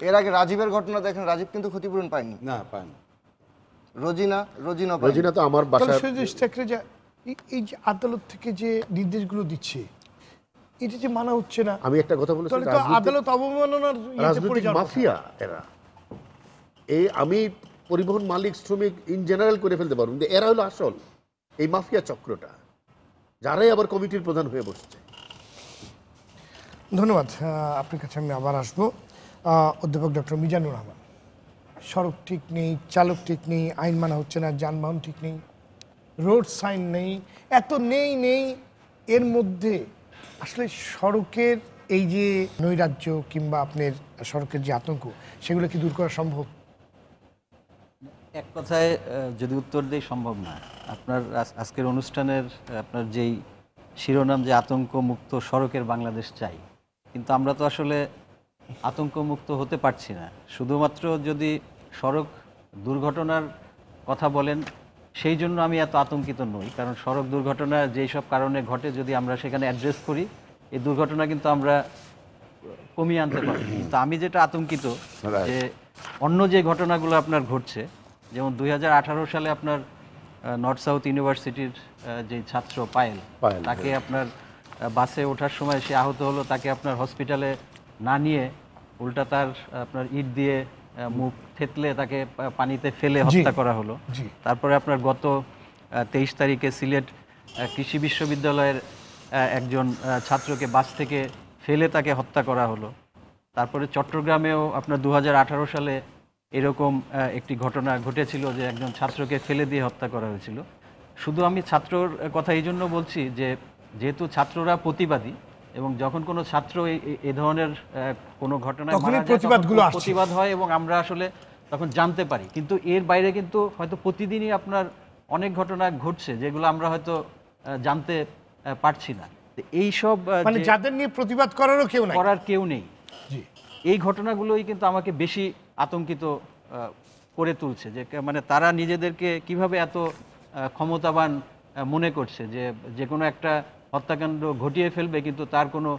এর আগে রাজীবের ঘটনা দেখেন, রাজীব কিন্তু ক্ষতিপূরণ পায়নি। না পায় না। রোজিনা পায়নি। রোজিনা তো আমার তাহলে বাসায় সুদেশ চাকরি যে এই যে আদালত থেকে যে নির্দেশগুলো দিচ্ছে, এটা যে মানা হচ্ছে না, আমি একটা কথা বলেছি, তাহলে তো আদালত অবমাননার ইয়েতে পড়ে রাজনৈতিক যাওয়ার কথা। মাফিয়া এরা। এই আমি পরিবহন মালিক শ্রমিক ইন জেনারেল করে ফেলতে পারবো, কিন্তু এরা হলো আসল এই মাফিয়া চক্রটা, যারাই আবার কমিটির প্রধান হয়ে বসছে। ধন্যবাদ। আপনার কাছে আমি আবার আসবো। অধ্যাপক ডক্টর মিজানুর রহমান, সড়ক ঠিক নেই, চালক ঠিক নেই, আইন মানা হচ্ছে না, যানবাহন ঠিক নেই, রোড সাইন নেই, এত নেই, এর মধ্যে আসলে সড়কের এই যে নৈরাজ্য কিংবা আপনার সড়কের যে আতঙ্ক, সেগুলো কি দূর করা সম্ভব? এক কথায় যদি উত্তর দেই, সম্ভব না। আপনার আজকের অনুষ্ঠানের আপনার যেই শিরোনাম যে আতঙ্কমুক্ত সড়কের বাংলাদেশ চাই, কিন্তু আমরা তো আসলে আতঙ্কমুক্ত হতে পারছি না। শুধুমাত্র যদি সড়ক দুর্ঘটনার কথা বলেন, সেই জন্য আমি এত আতঙ্কিত নই, কারণ সড়ক দুর্ঘটনা যেই সব কারণে ঘটে, যদি আমরা সেখানে অ্যাড্রেস করি, এই দুর্ঘটনা কিন্তু আমরা কমিয়ে আনতে পারি। কিন্তু আমি যেটা আতঙ্কিত, যে অন্য যে ঘটনাগুলো আপনার ঘটছে, যেমন 2018 সালে আপনার নর্থ সাউথ ইউনিভার্সিটির যে ছাত্র পায়েল, তাকে আপনার বাসে ওঠার সময় সে আহত হলো, তাকে আপনার হসপিটালে না নিয়ে উল্টা তার আপনার ইট দিয়ে মুখ থেতলে তাকে পানিতে ফেলে হত্যা করা হলো। তারপরে আপনার গত 23 তারিখে সিলেট কৃষি বিশ্ববিদ্যালয়ের একজন ছাত্রকে বাস থেকে ফেলে তাকে হত্যা করা হলো। তারপরে চট্টগ্রামেও আপনার 2018 সালে এরকম একটি ঘটনা ঘটেছিল, যে একজন ছাত্রকে ফেলে দিয়ে হত্যা করা হয়েছিল। শুধু আমি ছাত্রর কথা এই জন্য বলছি যে যেহেতু ছাত্ররা প্রতিবাদী, এবং যখন কোনো ছাত্র এই ধরনের কোনো ঘটনায় মারা যায়, তখন প্রতিবাদ হয় এবং আমরা আসলে তখন জানতে পারি। কিন্তু এর বাইরে কিন্তু হয়তো প্রতিদিনই আপনার অনেক ঘটনা ঘটছে যেগুলো আমরা হয়তো জানতে পারছি না। এই সব মানে যাদের নিয়ে প্রতিবাদ করারও কেউ নেই, এই ঘটনাগুলোই কিন্তু আমাকে বেশি আতঙ্কিত করে তুলছে, যে মানে তারা নিজেদেরকে কিভাবে এত ক্ষমতাবান মনে করছে, যে কোনো একটা হত্যাকাণ্ড ঘটিয়ে ফেলবে কিন্তু তার কোনো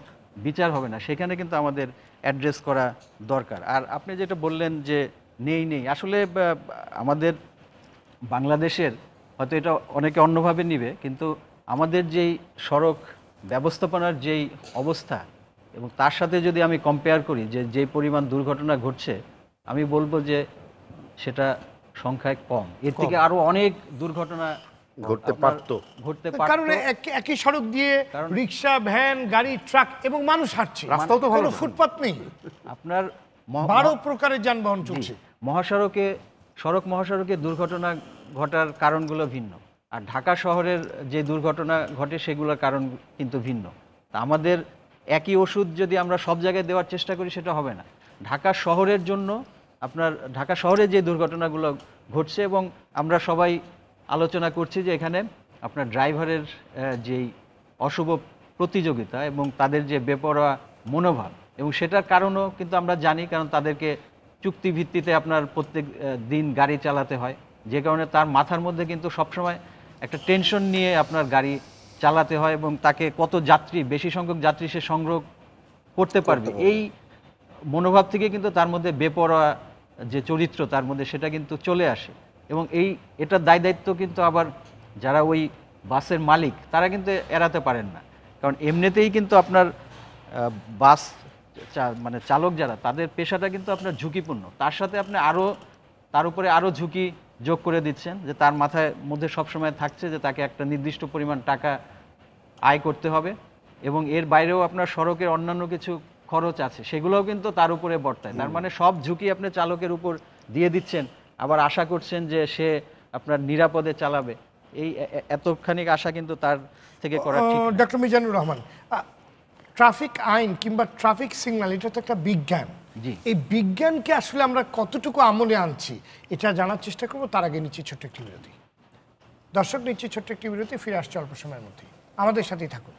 বিচার হবে না। সেখানে কিন্তু আমাদের অ্যাড্রেস করা দরকার। আর আপনি যেটা বললেন যে নেই, আসলে আমাদের বাংলাদেশের হয়তো এটা অনেকে অন্যভাবে নিবে, কিন্তু আমাদের যেই সড়ক ব্যবস্থাপনার যেই অবস্থা এবং তার সাথে যদি আমি কম্পেয়ার করি যে যেই পরিমাণ দুর্ঘটনা ঘটছে, আমি বলবো যে সেটা সংখ্যায় কম। এর থেকে আরো অনেক দুর্ঘটনা ঘটতে আপনার পারতো। ঘটতে কারণ পারতো। একই সড়ক দিয়ে রিক্সা, ভ্যান, গাড়ি, ট্রাক এবং মানুষ হাঁটছে, রাস্তাও তো ভালো কোনো না। ফুটপাত নেই, আপনার 12 প্রকারের যানবাহন চলছে। মহাসড়কে মহাসড়কে দুর্ঘটনা ঘটার কারণগুলো ভিন্ন, আর ঢাকা শহরের যে দুর্ঘটনা ঘটে সেগুলোর কারণ কিন্তু ভিন্ন। তা আমাদের একই ওষুধ যদি আমরা সব জায়গায় দেওয়ার চেষ্টা করি সেটা হবে না। ঢাকা শহরের জন্য আপনার ঢাকা শহরে যে দুর্ঘটনাগুলো ঘটছে, এবং আমরা সবাই আলোচনা করছি যে এখানে আপনার ড্রাইভারের যেই অশুভ প্রতিযোগিতা এবং তাদের যে বেপরোয়া মনোভাব, এবং সেটার কারণও কিন্তু আমরা জানি, কারণ তাদেরকে চুক্তিভিত্তিতে আপনার প্রত্যেক দিন গাড়ি চালাতে হয়, যে কারণে তার মাথার মধ্যে কিন্তু সবসময় একটা টেনশন নিয়ে আপনার গাড়ি চালাতে হয়, এবং তাকে কত যাত্রী, বেশি সংখ্যক যাত্রী সে সংগ্রহ করতে পারবে, এই মনোভাব থেকে কিন্তু তার মধ্যে বেপরোয়া যে চরিত্র তার মধ্যে সেটা কিন্তু চলে আসে। এবং এটার দায়িত্ব কিন্তু আবার যারা ওই বাসের মালিক তারা কিন্তু এড়াতে পারেন না, কারণ এমনিতেই কিন্তু আপনার বাস মানে চালক যারা, তাদের পেশাটা কিন্তু আপনার ঝুঁকিপূর্ণ, তার সাথে আপনি তার উপরে আরও ঝুঁকি যোগ করে দিচ্ছেন, যে তার মাথায় মধ্যে সবসময় থাকছে যে তাকে একটা নির্দিষ্ট পরিমাণ টাকা আয় করতে হবে, এবং এর বাইরেও আপনার সড়কের অন্যান্য কিছু খরচ আছে, সেগুলোও কিন্তু তার উপরে বর্তায়। তার মানে সব ঝুঁকি আপনি চালকের উপর দিয়ে দিচ্ছেন, আবার আশা করছেন যে সে আপনার নিরাপদে চালাবে। এই এতখানি আশা কিন্তু তার থেকে করা ঠিক না। ডক্টর মিজানুর রহমান, ট্রাফিক আইন কিংবা ট্রাফিক সিগন্যাল এটা তো একটা বিজ্ঞান। জি। এই বিজ্ঞানকে আসলে আমরা কতটুকু আমলে আনছি এটা জানার চেষ্টা করবো। তার আগে নিচ্ছি ছোট্ট একটি বিরতি। দর্শক, নিচ্ছি ছোট্ট একটি বিরতি, ফিরে আসছে অল্প সময়ের মধ্যেই, আমাদের সাথেই থাকুন।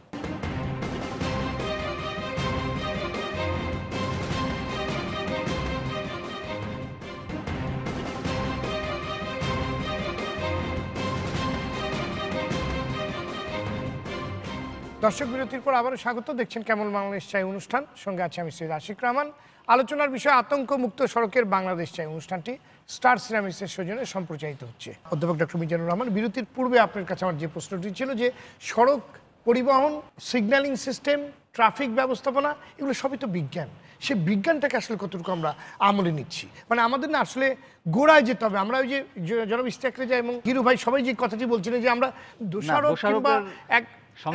দর্শক, বিরতির পর আবারও স্বাগত। দেখছেন কেমন বাংলাদেশ চাই অনুষ্ঠান, সঙ্গে আছে আমি সৈয়দ আশিক রহমান। আলোচনার বিষয় আতঙ্ক মুক্ত সড়কের বাংলাদেশ চাই। অনুষ্ঠানটি স্টার সিরামিক্সের সৌজন্যে সম্প্রচারিত হচ্ছে। অধ্যাপক ডক্টর মিজানুর রহমান, বিরতির পূর্বে আপনার কাছে আমার যে প্রশ্নটি ছিল যে সড়ক পরিবহন, সিগন্যালিং সিস্টেম, ট্রাফিক ব্যবস্থাপনা, এগুলো সবই তো বিজ্ঞান। সে বিজ্ঞানটাকে আসলে কতটুকু আমরা আমলে নিচ্ছি, মানে আমাদের না আসলে গোড়ায় যেতে হবে। আমরা ওই যে জনাব ইস্তেকরে যাই এবং হিরু ভাই সবাই যে কথাটি বলছিলেন যে আমরা দোষারোপ কিংবা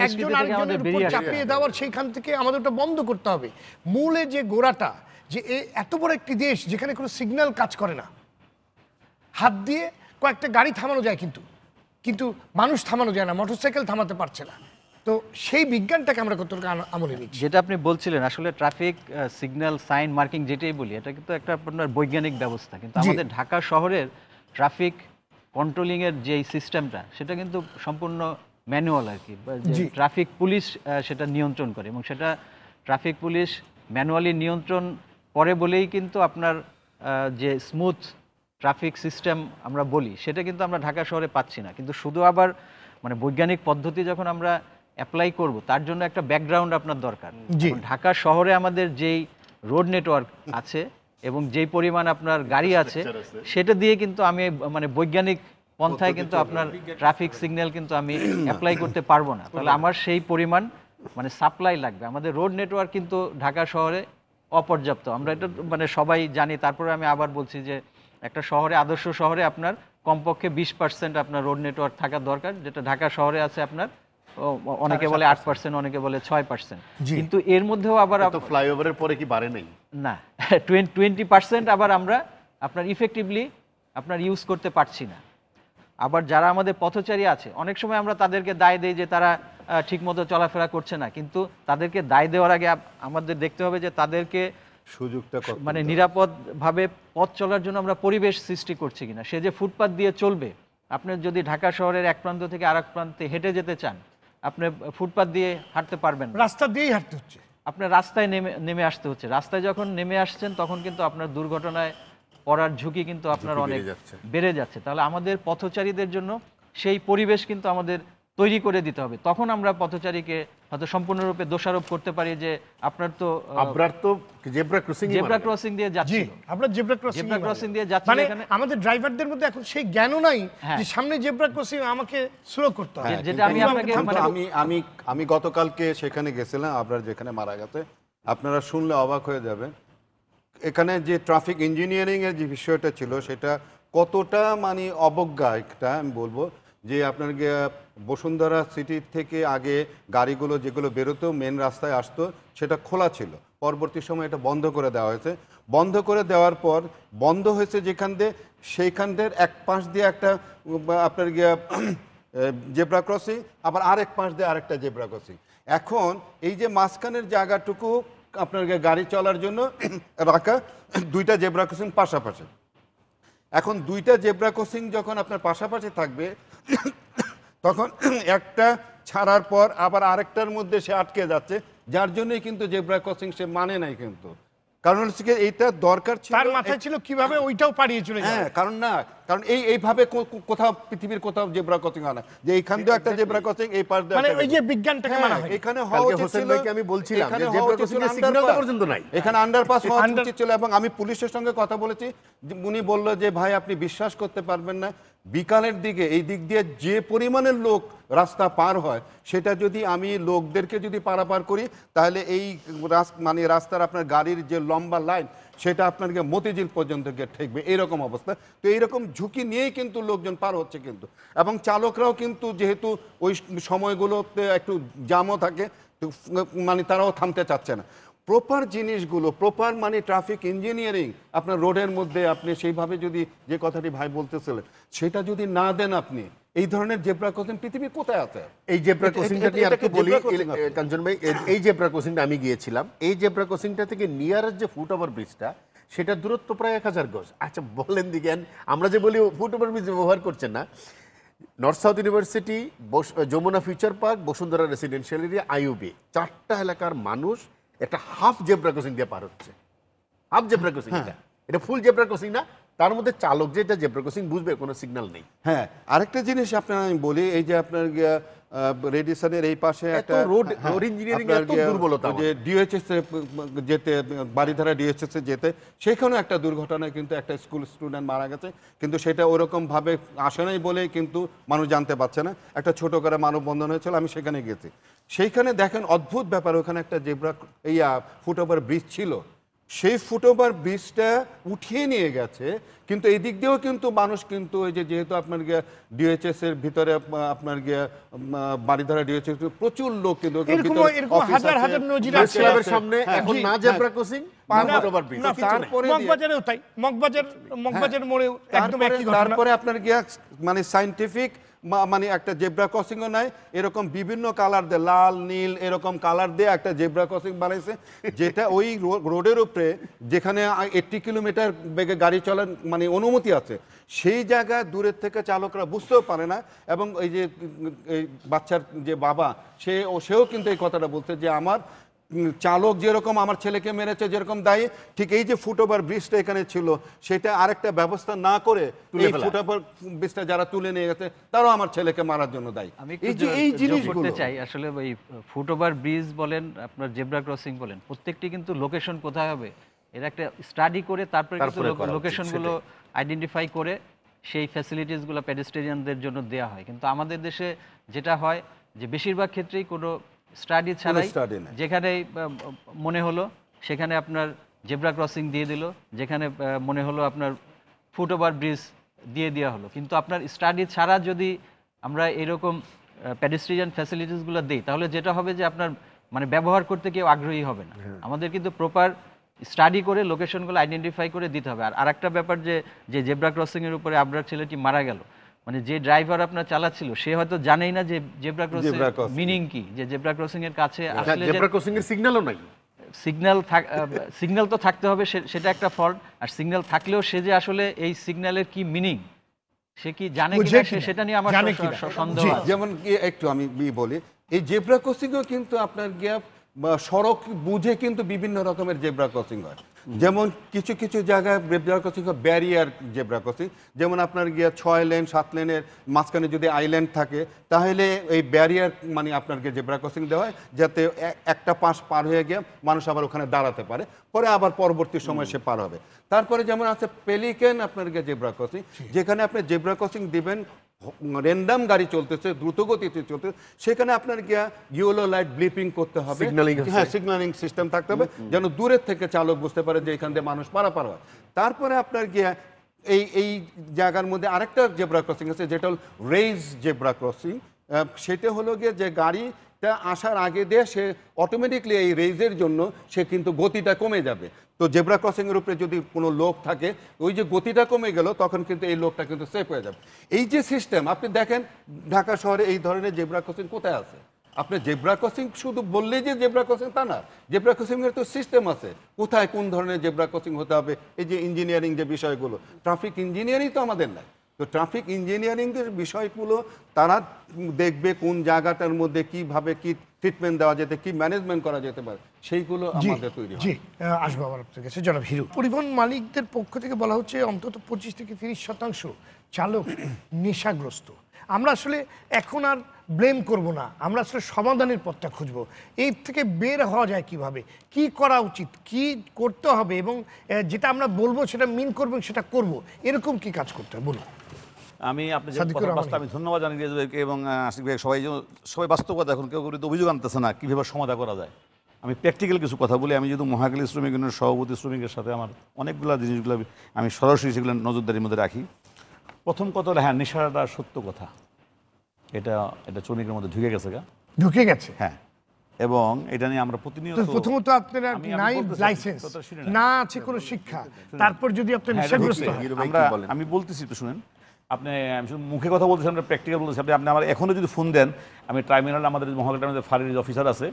একজন আরেকজনের উপর চাপিয়ে দেওয়ার, সেইখান থেকে আমাদের ওটা বন্ধ করতে হবে। মূলে যে গোড়াটা, যে এত বড় একটি দেশ যেখানে কোনো সিগন্যাল কাজ করে না, হাত দিয়ে কয়েকটা গাড়ি থামানো যায় কিন্তু মানুষ থামানো যায় না, মোটরসাইকেল থামাতে পারছে না। তো সেই বিজ্ঞানটাকে আমরা কতটুকু আমলে নিচ্ছি? যেটা আপনি বলছিলেন আসলে ট্রাফিক সিগন্যাল, সাইন, মার্কিং যেটাই বলি, এটা কিন্তু একটা আপনার বৈজ্ঞানিক ব্যবস্থা, কিন্তু আমাদের ঢাকা শহরের ট্রাফিক কন্ট্রোলিংয়ের যে সিস্টেমটা সেটা কিন্তু সম্পূর্ণ ম্যানুয়াল আর কি। ট্রাফিক পুলিশ সেটা নিয়ন্ত্রণ করে, এবং সেটা ট্রাফিক পুলিশ ম্যানুয়ালি নিয়ন্ত্রণ করে বলেই কিন্তু আপনার যে স্মুথ ট্রাফিক সিস্টেম আমরা বলি, সেটা কিন্তু আমরা ঢাকা শহরে পাচ্ছি না। কিন্তু শুধু আবার মানে বৈজ্ঞানিক পদ্ধতি যখন আমরা অ্যাপ্লাই করব, তার জন্য একটা ব্যাকগ্রাউন্ড আপনার দরকার। ঢাকা শহরে আমাদের যেই রোড নেটওয়ার্ক আছে এবং যেই পরিমাণ আপনার গাড়ি আছে, সেটা দিয়ে কিন্তু আমি মানে বৈজ্ঞানিক পন্থায় কিন্তু আপনার ট্রাফিক সিগন্যাল কিন্তু আমি অ্যাপ্লাই করতে পারবো না। তাহলে আমার সেই পরিমাণ মানে সাপ্লাই লাগবে। আমাদের রোড নেটওয়ার্ক কিন্তু ঢাকা শহরে অপর্যাপ্ত, আমরা এটা মানে সবাই জানি। তারপরে আমি আবার বলছি যে একটা শহরে, আদর্শ শহরে আপনার কমপক্ষে 20% আপনার রোড নেটওয়ার্ক থাকা দরকার, যেটা ঢাকা শহরে আছে আপনার অনেকে বলে 8%, অনেকে বলে 6%। কিন্তু এর মধ্যেও আবার ফ্লাইওভারের পরে কি বাড়ে নাই না, 20% আবার আমরা আপনার ইফেক্টিভলি আপনার ইউজ করতে পারছি না। আবার যারা আমাদের পথচারী আছে, অনেক সময় আমরা তাদেরকে দায় দেই যে তারা ঠিকমতো চলাফেরা করছে না, কিন্তু তাদেরকে দায় দেওয়ার আগে আমাদের দেখতে হবে যে তাদেরকে সুযোগটা মানে নিরাপদভাবে পথ চলার জন্য আমরা পরিবেশ সৃষ্টি করছি কিনা। সে যে ফুটপাত দিয়ে চলবে, আপনি যদি ঢাকা শহরের এক প্রান্ত থেকে আরেক প্রান্তে হেঁটে যেতে চান, আপনি ফুটপাত দিয়ে হাঁটতে পারবেন না, রাস্তা দিয়েই হাঁটতে হচ্ছে, আপনার রাস্তায় নেমে আসতে হচ্ছে। রাস্তায় যখন নেমে আসছেন তখন কিন্তু আপনার দুর্ঘটনায় পড়ার ঝুঁকি কিন্তু আপনার অনেক বেড়ে যাচ্ছে। তাহলে আমাদের পথচারীদের জন্য সেই পরিবেশ কিন্তু আমাদের তৈরি করে দিতে হবে। তখন আমরা পথচারীকে হয়তো সম্পূর্ণরূপে দোষারোপ করতে পারি যে আপনার তো আপনার তো জেব্রা ক্রসিং ক্রসিং দিয়ে জি যাচ্ছিল, আমরা জেব্রা জেব্রা ক্রসিং দিয়ে যাচ্ছিল, মানে এখানে আমাদের ড্রাইভারদের মধ্যে এখন সেই জ্ঞানও নাই হ্যাঁ। যে সামনে জেব্রা ক্রসিং আমাকে স্লো করতে হবে। যেটা আমি কিন্তু আপনাকে কিন্তু মানে আমি গতকালকে সেখানে গেছিলাম, আপনার যেখানে মারা গেছে, আপনারা শুনলে অবাক হয়ে যাবেন। এখানে যে ট্রাফিক ইঞ্জিনিয়ারিং এর যে বিষয়টা ছিল সেটা কতটা মানে অবজ্ঞা একটা আমি বলবো, যে আপনার বসুন্ধরা সিটি থেকে আগে গাড়িগুলো যেগুলো বেরোতো মেন রাস্তায় আসতো সেটা খোলা ছিল, পরবর্তী সময় এটা বন্ধ করে দেওয়া হয়েছে। বন্ধ করে দেওয়ার পর বন্ধ হয়েছে যেখান দিয়ে, সেইখানদের এক পাশ দিয়ে একটা আপনার জেব্রা ক্রসিং, আবার আরেক পাশ দিয়ে আরেকটা জেব্রা ক্রসিং। এখন এই যে মাঝখানের জায়গাটুকু আপনার গাড়ি চলার জন্য রাখা, দুইটা জেব্রা ক্রসিং পাশাপাশি। এখন দুইটা জেব্রা ক্রসিং যখন আপনার পাশাপাশি থাকবে তখন একটা ছাড়ার পর আবার আরেকটার মধ্যে সে আটকে যাচ্ছে, যার জন্যই কিন্তু জেব্রা ক্রসিং সে মানে নাই কিন্তু। কারণ হচ্ছে কি এইটা দরকার ছিল, তার মাথায় ছিল কিভাবে ওইটাও পাড়িয়ে চলে যাবে। হ্যাঁ, কারণ এইভাবে কোথাও পৃথিবীর কোথাও জেব্রা ক্রসিং হয় না, যে এইখান দিয়ে একটা জেব্রা ক্রসিং, এই পাশ দিয়ে মানে একটা ওই যে বিজ্ঞানটাকে মানা হয়। এখানে হওয়া কালকে উচিত হোসেন ছিল, ভাইকে আমি বলছিলাম এখানে যে হওয়া জেব্রা উচিত ছিল ক্রসিং এর সিগন্যালটা underpass। পর্যন্ত নাই। এখানে আন্ডারপাস হওয়া Under- উচিত ছিল। এবং আমি পুলিশের সঙ্গে কথা বলেছি, যে উনি বলল যে ভাই আপনি বিশ্বাস করতে পারবেন না, বিকালের দিকে এই দিক দিয়ে যে পরিমাণের লোক রাস্তা পার হয়, সেটা যদি আমি লোকদেরকে যদি পারাপার করি তাহলে এই মানে রাস্তার আপনার গাড়ির যে লম্বা লাইন সেটা আপনাকে মতিঝিল পর্যন্ত গিয়ে ঠেকবে, এরকম অবস্থা। তো এইরকম ঝুঁকি নিয়েই কিন্তু লোকজন পার হচ্ছে কিন্তু, এবং চালকরাও কিন্তু যেহেতু ওই সময়গুলোতে একটু জামও থাকে, তো মানে তারাও থামতে চাচ্ছে না। প্রপার জিনিসগুলো, প্রপার মানে ট্রাফিক ইঞ্জিনিয়ারিং আপনার রোডের মধ্যে আপনি সেইভাবে যদি, যে কথাটি ভাই বলতেছিলেন, সেটা যদি না দেন আপনি, এই ধরনের জেব্রা ক্রসিং পৃথিবী কোথায় আছে? এই জেব্রা ক্রসিংটা নিয়ে এটাকে আপনি বলি জেব্রা ক্রসিং আপনি। কাঞ্চন ভাই, এই জেব্রা ক্রসিংটা আমি গিয়েছিলাম, এই জেব্রা ক্রসিংটা থেকে নিয়ারেস্ট যে ফুট ওভার ব্রিজটা, সেটার দূরত্ব প্রায় 1000 গজ। আচ্ছা বলেন দিকে, আমরা যে বলি ফুট ওভার ব্রিজ ব্যবহার করছেন না, North South University, Jamuna future park, Bashundhara residential area, IUB, 4টা এলাকার মানুষ একটা হাফ জেব্রা ক্রসিং দিয়ে পার হচ্ছে। হাফ জেব্রা ক্রসিং, এটা ফুল জেব্রা ক্রসিং না, তার মধ্যে চালক যেটা জেব্রা ক্রসিং বুঝবে, কোনো সিগন্যাল নেই। হ্যাঁ, আরেকটা জিনিস আপনার আমি বলি, এই যে আপনার রেডিসনের এই পাশে একটা রোড ইঞ্জিনিয়ারিং এর এত দুর্বলতা, যে ডিএইচএস যেতে, বাড়িধারা ডিএইচএস যেতে, সেখানেও একটা দুর্ঘটনায় কিন্তু একটা স্কুল স্টুডেন্ট মারা গেছে, কিন্তু সেটা ওরকম ভাবে আসে নাই বলেই কিন্তু মানুষ জানতে পারছে না। একটা ছোট করে মানববন্ধন হয়েছিল, আমি সেখানে গেছি। সেইখানে দেখেন অদ্ভুত ব্যাপার, ওখানে একটা জেব্রা ফুটওভার ব্রিজ ছিল, সেই ফুটওভার ব্রিজটা উঠিয়ে নিয়ে গেছে, কিন্তু এই দিক দিয়েও কিন্তু মানুষ কিন্তু ওই যে, যেহেতু আপনার ডিএইচএস এর ভিতরে আপনার বাড়িধারা ডিএইচএস প্রচুর লোক কিন্তু এরকম হাজার হাজার নজির আছে। ক্লাবের সামনে এখন না জেব্রা ক্রসিং, ফুটওভার ব্রিজ। তারপরে মগবাজারেও তাই, মগবাজার মোড়েও একদম একই ঘটনা। তারপরে আপনার মানে সায়েন্টিফিক মানে একটা জেব্রা ক্রসিংও নাই, এরকম বিভিন্ন কালার দিয়ে, লাল নীল এরকম কালার দিয়ে একটা জেব্রা ক্রসিং বানাইছে, যেটা ওই রোডের উপরে যেখানে 80 কিলোমিটার বেগে গাড়ি চলার মানে অনুমতি আছে, সেই জায়গায় দূরের থেকে চালকরা বুঝতেও পারে না। এবং এই যে এই বাচ্চার যে বাবা, সেও কিন্তু এই কথাটা বলছে যে আমার চালক যেরকম আমার ছেলেকে মেরেছে যেরকম দায়ী, ঠিক এই যে ফুটওভার ব্রিজটা এখানে ছিল, সেটা আরেকটা ব্যবস্থা না করে এই ফুটওভার ব্রিজটা যারা তুলে নিয়ে গেছে, তারাও আমার ছেলেকে মারার জন্য দায়ী। আমি এই যোগ জিনিসগুলো করতে চাই, আসলে ওই ফুটওভার ব্রিজ বলেন, আপনার জেব্রা ক্রসিং বলেন, প্রত্যেকটি কিন্তু লোকেশন কোথায় হবে এর একটা স্টাডি করে তারপরে কিন্তু লোকেশনগুলো আইডেন্টিফাই করে সেই ফ্যাসিলিটিসগুলো পেডেস্ট্রিয়ানদের জন্য দেওয়া হয়। কিন্তু আমাদের দেশে যেটা হয় যে বেশিরভাগ ক্ষেত্রেই কোনো স্টাডি ছাড়াই যেখানে মনে হলো সেখানে আপনার জেব্রা ক্রসিং দিয়ে দিল, যেখানে মনে হলো আপনার ফুটওভার ব্রিজ দিয়ে দেওয়া হলো। কিন্তু আপনার স্টাডি ছাড়া যদি আমরা এরকম পেডেস্ট্রিয়ান ফ্যাসিলিটিসগুলো দিই, তাহলে যেটা হবে যে আপনার মানে ব্যবহার করতে কেউ আগ্রহী হবে না। আমাদের কিন্তু প্রপার স্টাডি করে লোকেশনগুলো আইডেন্টিফাই করে দিতে হবে। আর আরেকটা ব্যাপার, যে জেব্রা ক্রসিংয়ের উপরে আপনার ছেলেটি মারা গেল, মানে যে ড্রাইভার আপনার চালাচ্ছিল সে হয়তো জানেই না যে জেব্রা ক্রসিং মিনিং কি, যে জেব্রা ক্রসিং এর কাছে আসলে জেব্রা ক্রসিং এর সিগন্যালও নাই। সিগন্যাল তো থাকতে হবে, সেটা একটা ফল্ট। আর সিগন্যাল থাকলেও সে যে আসলে এই সিগন্যালের কি মিনিং সে কি জানে কিনা, সেটা নিয়ে আমার সন্দেহ আছে। যেমন একটু আমি বলি, এই জেব্রা ক্রসিংও কিন্তু আপনার সড়ক বুঝে কিন্তু বিভিন্ন রকমের জেব্রা ক্রসিং হয়। যেমন কিছু কিছু জায়গায় zebra crossing barrier zebra crossing, যেমন আপনার গিয়ে 6 লেন 7 লেনের মাঝখানে যদি আইল্যান্ড থাকে তাহলে এই ব্যারিয়ার মানে আপনাকে জেব্রা ক্রসিং দেওয়া হয়, যাতে একটা পাশ পার হয়ে গিয়ে মানুষ আবার ওখানে দাঁড়াতে পারে, পরে আবার পরবর্তী সময় সে পার হবে। তারপরে যেমন আছে পেলিকেন আপনার গিয়ে জেব্রা ক্রসিং, যেখানে আপনি জেব্রা ক্রসিং দিবেন, র্যান্ডাম গাড়ি চলতেছে, দ্রুত গতিতে চলতেছে, সেখানে আপনার গিয়া ইয়েলো লাইট ব্লিপিং করতে হবে, হ্যাঁ সিগন্যালিং সিস্টেম থাকতে হবে, যেন দূরের থেকে চালক বুঝতে পারে যে এখান দিয়ে মানুষ পারাপার হয়। তারপরে আপনার গিয়া এই জায়গার মধ্যে আরেকটা জেব্রা ক্রসিং আছে, যেটা হল রেইজ জেব্রা ক্রসিং। সেটা হলো গিয়ে যে গাড়িটা আসার আগে দিয়ে সে অটোমেটিকলি এই রেইজের জন্য সে কিন্তু গতিটা কমে যাবে। তো জেব্রা ক্রসিংয়ের উপরে যদি কোনো লোক থাকে, ওই যে গতিটা কমে গেল তখন কিন্তু এই লোকটা কিন্তু সেফ হয়ে যাবে। এই যে সিস্টেম আপনি দেখেন ঢাকা শহরে এই ধরনের জেব্রা ক্রসিং কোথায় আছে? আপনি জেব্রা ক্রসিং শুধু বললেই যে জেব্রা ক্রসিং তা না, জেব্রা ক্রসিংয়ের তো সিস্টেম আছে, কোথায় কোন ধরনের জেব্রা ক্রসিং হতে হবে, এই যে ইঞ্জিনিয়ারিং যে বিষয়গুলো, ট্রাফিক ইঞ্জিনিয়ারিং তো আমাদের নাই। তো ট্রাফিক ইঞ্জিনিয়ারিংয়ের বিষয়গুলো তারা দেখবে কোন জায়গাটার মধ্যে কিভাবে কি ট্রিটমেন্ট দেওয়া যেতে, কি ম্যানেজমেন্ট করা যেতে পারে, সেইগুলো আমাদের তৈরি হয়। জি, আসবো আবার আপনার কাছে জনাব হিরু। পরিবহন মালিকদের পক্ষ থেকে বলা হচ্ছে অন্তত 25 থেকে 30% চালক নেশাগ্রস্ত। আমরা আসলে এখন আর ব্লেম করব না, আমরা আসলে সমাধানের পথটা খুঁজবো। এই থেকে বের হওয়া যায় কিভাবে, কি করা উচিত, কি করতে হবে, এবং যেটা আমরা বলবো সেটা মিন করবো, সেটা করব, এরকম কি কাজ করতে হবে বলুন। আমি আপনি যে সাদিকুর কথা রহমান। বাস্তব, আমি ধন্যবাদ জানি রিয়াজুলকে এবং আশিক ভাই, সবাই বাস্তবতা, এখন কেউ তো অভিযোগ আনতেছে না কীভাবে সমাধান করা যায়। আমি প্র্যাকটিক্যাল কিছু কথা বলি। আমি যেহেতু মহাখালী শ্রমিক ইউনিয়নের সভাপতি, শ্রমিকের সাথে আমার অনেকগুলো জিনিসগুলো আমি সরাসরি সেগুলো নজরদারির মধ্যে রাখি। প্রথম কথা হলো, হ্যাঁ নেশাটা সত্য কথা, এটা শ্রমিকের মধ্যে ঢুকে গেছে। হ্যাঁ, এবং এটা নিয়ে আমরা প্রতিনিয়ত, প্রথমত আপনার আমি নাই বলতে চাই, লাইসেন্স, কথা শুনে না আছে কোনো শিক্ষা, তারপর যদি আপনি হ্যাঁ, নেশাগ্রস্ত এটা হন। ঢুকছে। আমি বলতেছি তো শুনেন, আপনি আমি শুধু মুখে কথা বলতেছি, আমরা প্র্যাকটিক্যাল বলতেছি। আপনি আমার এখনও যদি ফোন দেন, আমি ট্রাইব্যুনাল, আমাদের মহাখালী টাইমের ফাঁড়ির অফিসার আছে,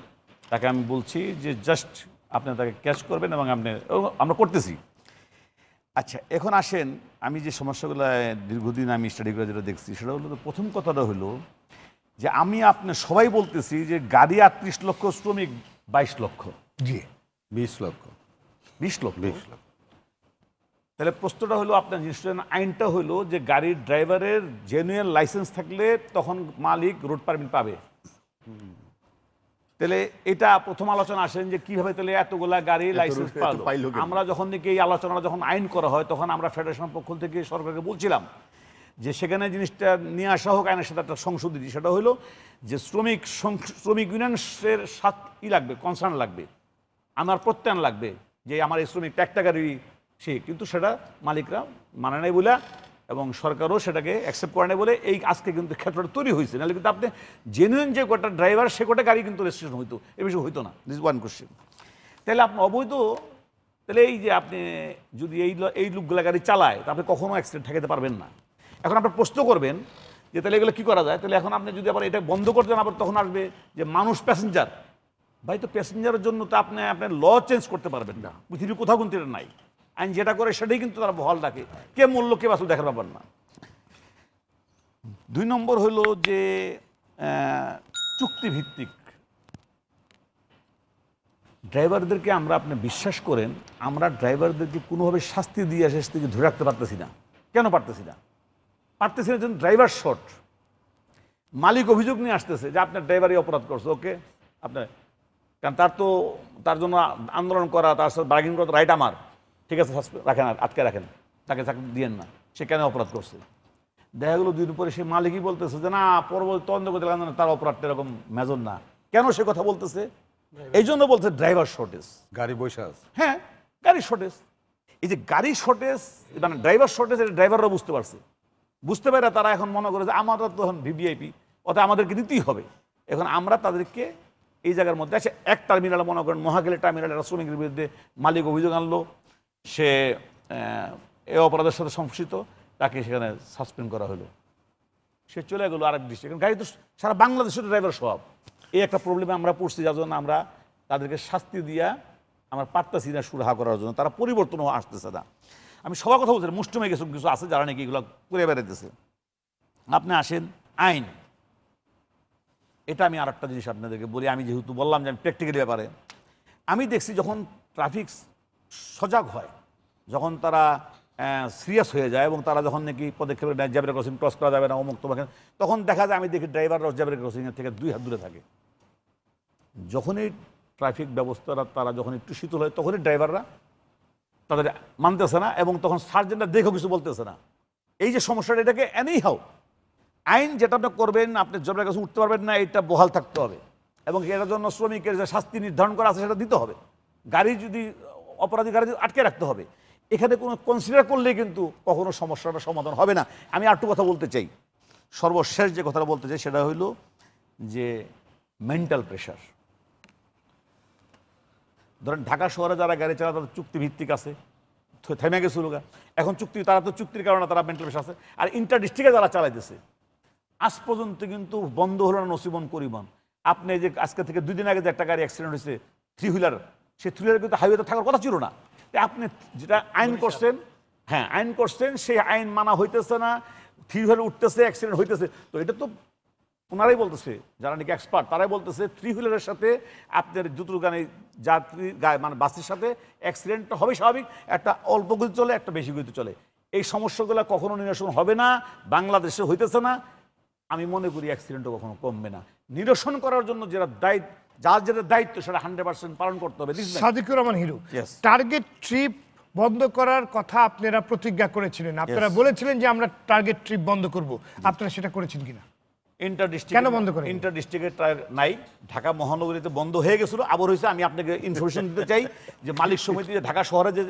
তাকে আমি বলছি যে জাস্ট আপনি তাকে ক্যাচ করবেন, এবং আমরা করতেছি। আচ্ছা, এখন আসেন, আমি যে সমস্যাগুলো দীর্ঘদিন আমি স্টাডি করে যেটা দেখছি, সেটা হলো, প্রথম কথাটা হলো যে আপনি সবাই বলতেছি যে গাড়ি 38 লক্ষ, শ্রমিক 22 লক্ষ, জি 20 লক্ষ। 20 লক্ষ। তাহলে প্রশ্নটা হলো, আপনার জিনিসটা আইনটা হলো যে গাড়ির ড্রাইভারের জেনুইন লাইসেন্স থাকলে তখন মালিক রোড পারমিট পাবে। তাহলে এটা প্রথম আলোচনা আসেন যে কিভাবে তাহলে এতগুলা গাড়ি লাইসেন্স পাইলো। আমরা যখন থেকে এই আলোচনা যখন আইন করা হয়, তখন আমরা ফেডারেশনের পক্ষ থেকে সরকারকে বলছিলাম যে সেখানে জিনিসটা নিয়ে আসা হোক, আইনের সাথে একটা সংশোধনী। সেটা হলো যে শ্রমিক ইউনিয়নের সাথে লাগবে, কনসার্ন লাগবে, আমার প্রত্যয়ন লাগবে যে আমার এই শ্রমিক একটা গাড়ি সে, কিন্তু সেটা মালিকরা মানে নাই বলে, এবং সরকারও সেটাকে অ্যাকসেপ্ট করে নেই বলে এই আজকে কিন্তু ক্ষেত্রটা তৈরি হয়েছে। নাহলে কিন্তু আপনি জেনুইন যে গোটা ড্রাইভার, সে গোটা গাড়ি কিন্তু রেজিস্ট্রেশন হইতো, এ বিষয়ে হইতো না। This one question. তাহলে আপনি অবৈধ, তাহলে এই যে আপনি যদি এই লোকগুলা গাড়ি চালায়, তা আপনি কখনো অ্যাক্সিডেন্ট ঠেকাতে পারবেন না। এখন আপনি প্রশ্ন করবেন যে তাহলে এগুলো কী করা যায়। তাহলে এখন আপনি যদি আবার এটা বন্ধ করতে দেন, আবার তখন আসবে যে মানুষ প্যাসেঞ্জার। ভাই, তো প্যাসেঞ্জারের জন্য তো আপনি আপনার ল চেঞ্জ করতে পারবেন না, পৃথিবীর কোথাও কিন্তু এটা নাই। আইন যেটা করে সেটাই কিন্তু তারা বহাল রাখে, কে মূল্য কে বাসুল দেখার ব্যাপার না। 2 নম্বর হলো যে চুক্তিভিত্তিক ড্রাইভারদেরকে আমরা, আপনি বিশ্বাস করেন, আমরা ড্রাইভারদেরকে কোনোভাবে শাস্তি দিয়ে থেকে ধরে রাখতে পারতেছি না। কেন পারতেছি না? পারতেছি না, ড্রাইভার শর্ট, মালিক অভিযোগ নিয়ে আসতেছে যে আপনার ড্রাইভারই অপরাধ করছে, ওকে আপনার, কারণ তার জন্য আন্দোলন করা, তার সাথে বার্গেনিং করা রাইট আমার, ঠিক আছে রাখেন, আটকে রাখেন, তাকে চাকরি দিয়েন না, সে কেন অপরাধ করছে। দেখা গেলো 2 দিন পরে সে মালিকই বলতেছে যে না, পরবর্তী তদন্ত করতে গেলে তার অপরাধটা এরকম মেজর না। কেন সে কথা বলতেছে? এই জন্য বলছে ড্রাইভার শর্টেজ, গাড়ি বসে আছে। হ্যাঁ, গাড়ি শর্টেজ। এই যে গাড়ি শর্টেজ, মানে ড্রাইভার শর্টেজ, এটা ড্রাইভাররা বুঝতে পারে, তারা এখন মনে করে যে আমরা তো এখন ভিভিআইপি, অর্থাৎ আমাদেরকে দিতেই হবে। এখন আমরা তাদেরকে এই জায়গার মধ্যে আছে, এক টার্মিনালে মনে করেন মহাখালী টার্মিনালে একটা শ্রমিকের বিরুদ্ধে মালিক অভিযোগ আনলো, সে এ অপরাধের সাথে সংশ্লিষ্ট, তাকে সেখানে সাসপেন্ড করা হলো, সে চলে গেলো আরেক ডিস্ট্রিক্ট। গাড়ি তো সারা বাংলাদেশের ড্রাইভার সব। এই একটা প্রবলেমে আমরা পড়ছি, যার জন্য আমরা তাদেরকে শাস্তি দিয়া আমরা পারতেছি না সুরাহা করার জন্য, তারা পরিবর্তনও আসতেছে না। আমি সবার কথা বলছি, মুষ্টমে কিছু আছে যারা নাকি এগুলো করে বেড়াইতেছে। আপনি আসেন আইন, এটা আমি আর একটা জিনিস আপনাদেরকে বলি। আমি যেহেতু বললাম যে আমি প্র্যাকটিক্যালি ব্যাপারে, আমি দেখছি যখন ট্রাফিক সজাগ হয়, যখন তারা সিরিয়াস হয়ে যায় এবং তারা যখন নাকি পদক্ষেপ নেয় জেব্রা ক্রসিং ক্রস করা যাবে না অমুক তোমাকে, তখন দেখা যায় আমি দেখি ড্রাইভাররা জেব্রা ক্রসিংয়ের থেকে 2 হাত দূরে থাকে। যখনই ট্রাফিক ব্যবস্থাটা তারা যখন একটু শীতল হয় তখনই ড্রাইভাররা তাদের মানতেছে না এবং তখন সার্জেন্টরা দেখেও কিছু বলতেছে না। এই যে সমস্যাটা, এটাকে এনেই হাও আইন যেটা আপনি করবেন, আপনি জেব্রা ক্রসিং উঠতে পারবেন না, এটা বহাল থাকতে হবে এবং এটার জন্য শ্রমিকের যে শাস্তি নির্ধারণ করা আছে সেটা দিতে হবে। গাড়ি যদি অপরাধী গাড়ি আটকে রাখতে হবে। এখানে কোনো কনসিডার করলে কিন্তু কখনো সমস্যাটা সমাধান হবে না। আমি আরেকটু কথা বলতে চাই, সর্বশেষ যে কথাটা বলতে চাই সেটা হইল যে মেন্টাল প্রেশার। ধরেন ঢাকা শহরে যারা গাড়ি চালায় তাদের চুক্তিভিত্তিক আছে, থেমে গেছিল, এখন চুক্তি, তারা তো চুক্তির কারণে তারা মেন্টাল প্রেশার আছে। আর ইন্টার ডিস্ট্রিক্টে যারা চালাইতেছে আজ পর্যন্ত কিন্তু বন্ধ হলো না নসিবন করিবন। আপনি যে আজকে থেকে 2 দিন আগে যে একটা গাড়ি অ্যাক্সিডেন্ট হয়েছে 3 হুইলার, সেই 3 হুইলার কিন্তু হাইওয়েতে থাকার কথা ছিল না। তাই আপনি যেটা আইন করছেন, হ্যাঁ আইন করছেন, সেই আইন মানা হইতেছে না, 3 হুইলার উঠতেছে, অ্যাক্সিডেন্ট হইতেছে। তো এটা তো ওনারাই বলতেছে, যারা নাকি এক্সপার্ট তারাই বলতেছে 3 হুইলারের সাথে আপনার দ্রুতগামী যাত্রী মানে বাসের সাথে অ্যাক্সিডেন্টটা হবে স্বাভাবিক, একটা অল্প গতি চলে, একটা বেশি গতি চলে। এই সমস্যাগুলো কখনো নিরসন হবে না, বাংলাদেশে হইতেছে না। আমি মনে করি অ্যাক্সিডেন্টও কখনো কমবে না। নিরসন করার জন্য যারা যার যেটা দায়িত্ব সেটা 100% পালন করতে হবে। সাদিকুর রহমান হিরু, টার্গেট ট্রিপ বন্ধ করার কথা আপনারা প্রতিজ্ঞা করেছিলেন, আপনারা বলেছিলেন যে আমরা টার্গেট ট্রিপ বন্ধ করব, আপনারা সেটা করেছেন কিনা? কেন বন্ধ করে? ইন্টার ডিস্ট্রিক্টে নাই, ঢাকা মহানগরীতে বন্ধ হয়ে গেছিল, আবার হয়েছে। আমি আপনাকে ইনফরমেশন দিতে চাই যে মালিক সমিতি ঢাকা শহরে যে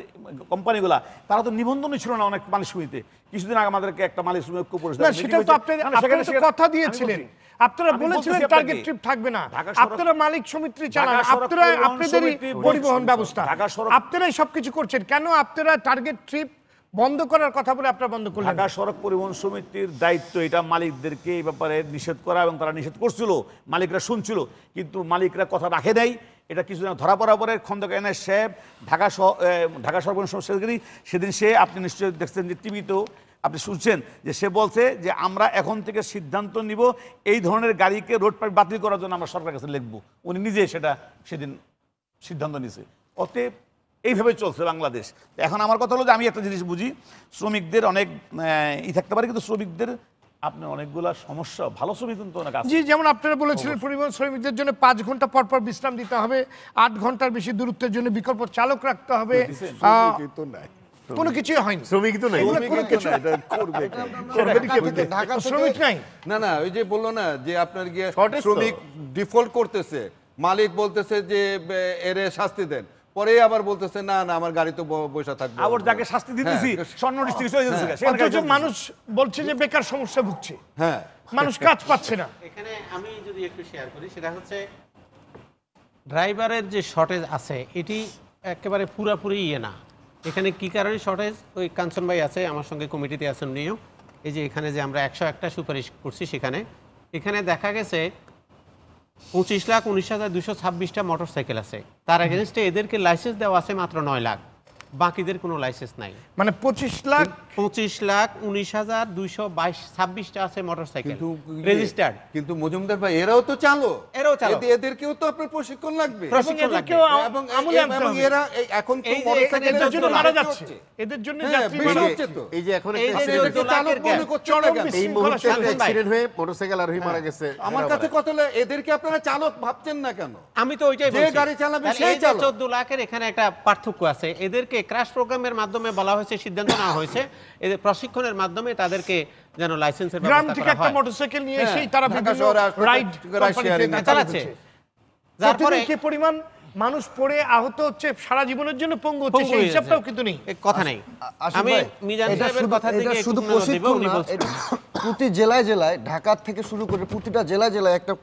কোম্পানিগুলা, তারা তো নিবন্ধনই ছিল না অনেক মালিক সমিতিতে। কিছুদিন আগে আমাদেরকে একটা মালিক সমিতি ঐক্য পরিষদ, সেটা তো আপনারা কথা দিয়েছিলেন, আপনারা বলেছিলেন টার্গেট ট্রিপ থাকবে না, আপনারা মালিক সমিতি চালান, আপনারা আপনাদেরই পরিবহন ব্যবস্থা, আপনারাই সবকিছু করছেন, কেন আপনারা টার্গেট ট্রিপ বন্ধ করার কথা বলে আপনারা বন্ধ করলেন? ঢাকা সড়ক পরিবহন সমিতির দায়িত্ব এটা মালিকদেরকে এই ব্যাপারে নিষেধ করা, এবং তারা নিষেধ করছিল, মালিকরা শুনছিল, কিন্তু মালিকরা কথা রাখে নাই। এটা কিছুদিন ধরা পড়ার পরে খন্দকার এনএস সাহেব ঢাকা সড়ক পরিবহন সমিতি, সেদিন সে, আপনি নিশ্চয়ই দেখছেন যে টিভিতেও আপনি শুনছেন যে সে বলছে যে আমরা এখন থেকে সিদ্ধান্ত নিব এই ধরনের গাড়িকে রোড পার বাতিল করার জন্য আমরা সরকারের কাছে লিখব। উনি নিজে সেটা সেদিন সিদ্ধান্ত নিয়েছে। অতএব এইভাবে চলছে বাংলাদেশ। এখন আমার কথা হলো যে আমি একটা জিনিস বুঝি, শ্রমিকদের অনেক থাকতে পারে, কিন্তু শ্রমিকদের আপনার অনেকগুলো সমস্যা, ভালো শ্রমিক কিন্তু অনেক আছে। জি, যেমন আপনারা বলেছিলেন পরিবহন শ্রমিকদের জন্য 5 ঘন্টা পর পর বিশ্রাম দিতে হবে, 8 ঘন্টার বেশি দূরত্বের জন্য বিকল্প চালক রাখতে হবে, কোনো কিছুই হয়নি। শ্রমিক তো নাই, শ্রমিক নাই। না, ওই যে বললো না যে আপনার গিয়ে শ্রমিক ডিফল্ট করতেছে, মালিক বলতেছে যে এর শাস্তি দেন, পরে আবার বলতেছে না আমার গাড়ি তো বসে থাকবে, আবার যাকে শাস্তি দিতেছি স্বর্ণ ডিস্ট্রিক্ট চলে যাচ্ছে, মানুষ বলছে যে বেকার সমস্যা ভুগছে, হ্যাঁ মানুষ কাজ পাচ্ছে না। এখানে আমি যদি একটু শেয়ার করি, সেটা হচ্ছে ড্রাইভারের যে শর্টেজ আছে এটি একেবারে পুরাপুরি না। এখানে কি কারণে শর্টেজ, ওই কাঞ্চন ভাই আছে আমার সঙ্গে, কমিটিতে আছেন নিয়েও, এই যে এখানে যে আমরা 101টা সুপারিশ করছি, এখানে দেখা গেছে 25,19,226টা মোটরসাইকেল আছে, তার এগেনস্টে এদেরকে লাইসেন্স দেওয়া আছে মাত্র 9 লাখ, বাকিদের কোনো লাইসেন্স নাই। মানে 25,19,226টা আছে মোটরসাইকেল রেজিস্টার্ড। কিন্তু মজুমদার ভাই এরাও তো চালক, এদেরকেও তো আপনার প্রশিক্ষণ লাগবে, এবং এরা এখন তো মোটরসাইকেলের জন্য মারা যাচ্ছে, এদের জন্য যাত্রী মারা হচ্ছে। তো এই যে এখন একটা চালক মনে করছে এই মুহূর্তে অ্যাক্সিডেন্ট হয়ে মোটরসাইকেল আরোহী মারা গেছে, আমার কাছে কত এদেরকে আপনারা চালক ভাবছেন না কেন? আমি তো ওইটাই বলছি, যে গাড়ি চালাবে সেই চালক। 14 লাখের এখানে একটা পার্থক্য আছে। এদেরকে ক্র্যাশ প্রোগ্রামের মাধ্যমে বলা হয়েছে, সিদ্ধান্ত নেওয়া হয়েছে এদের প্রশিক্ষণের মাধ্যমে তাদেরকে যেন লাইসেন্সের ব্যবস্থা করা হয়। গ্রাম থেকে একটা মোটরসাইকেল নিয়ে এসে তারা বিভিন্ন রাইড কোম্পানিতে চালাচ্ছে, তারপরে কি পরিমাণ মানুষ পড়ে আহত হচ্ছে, সারা জীবনের জন্য পঙ্গু হচ্ছে, সেই হিসাবটাও কিন্তু নেই, কথা নেই। আমি মিজান সাহেবের কথা থেকে শুধু প্রশিক্ষণ না, প্রতি জেলায় জেলায়, ঢাকা থেকে শুরু করে প্রতিটা জেলায় জেলায় একটা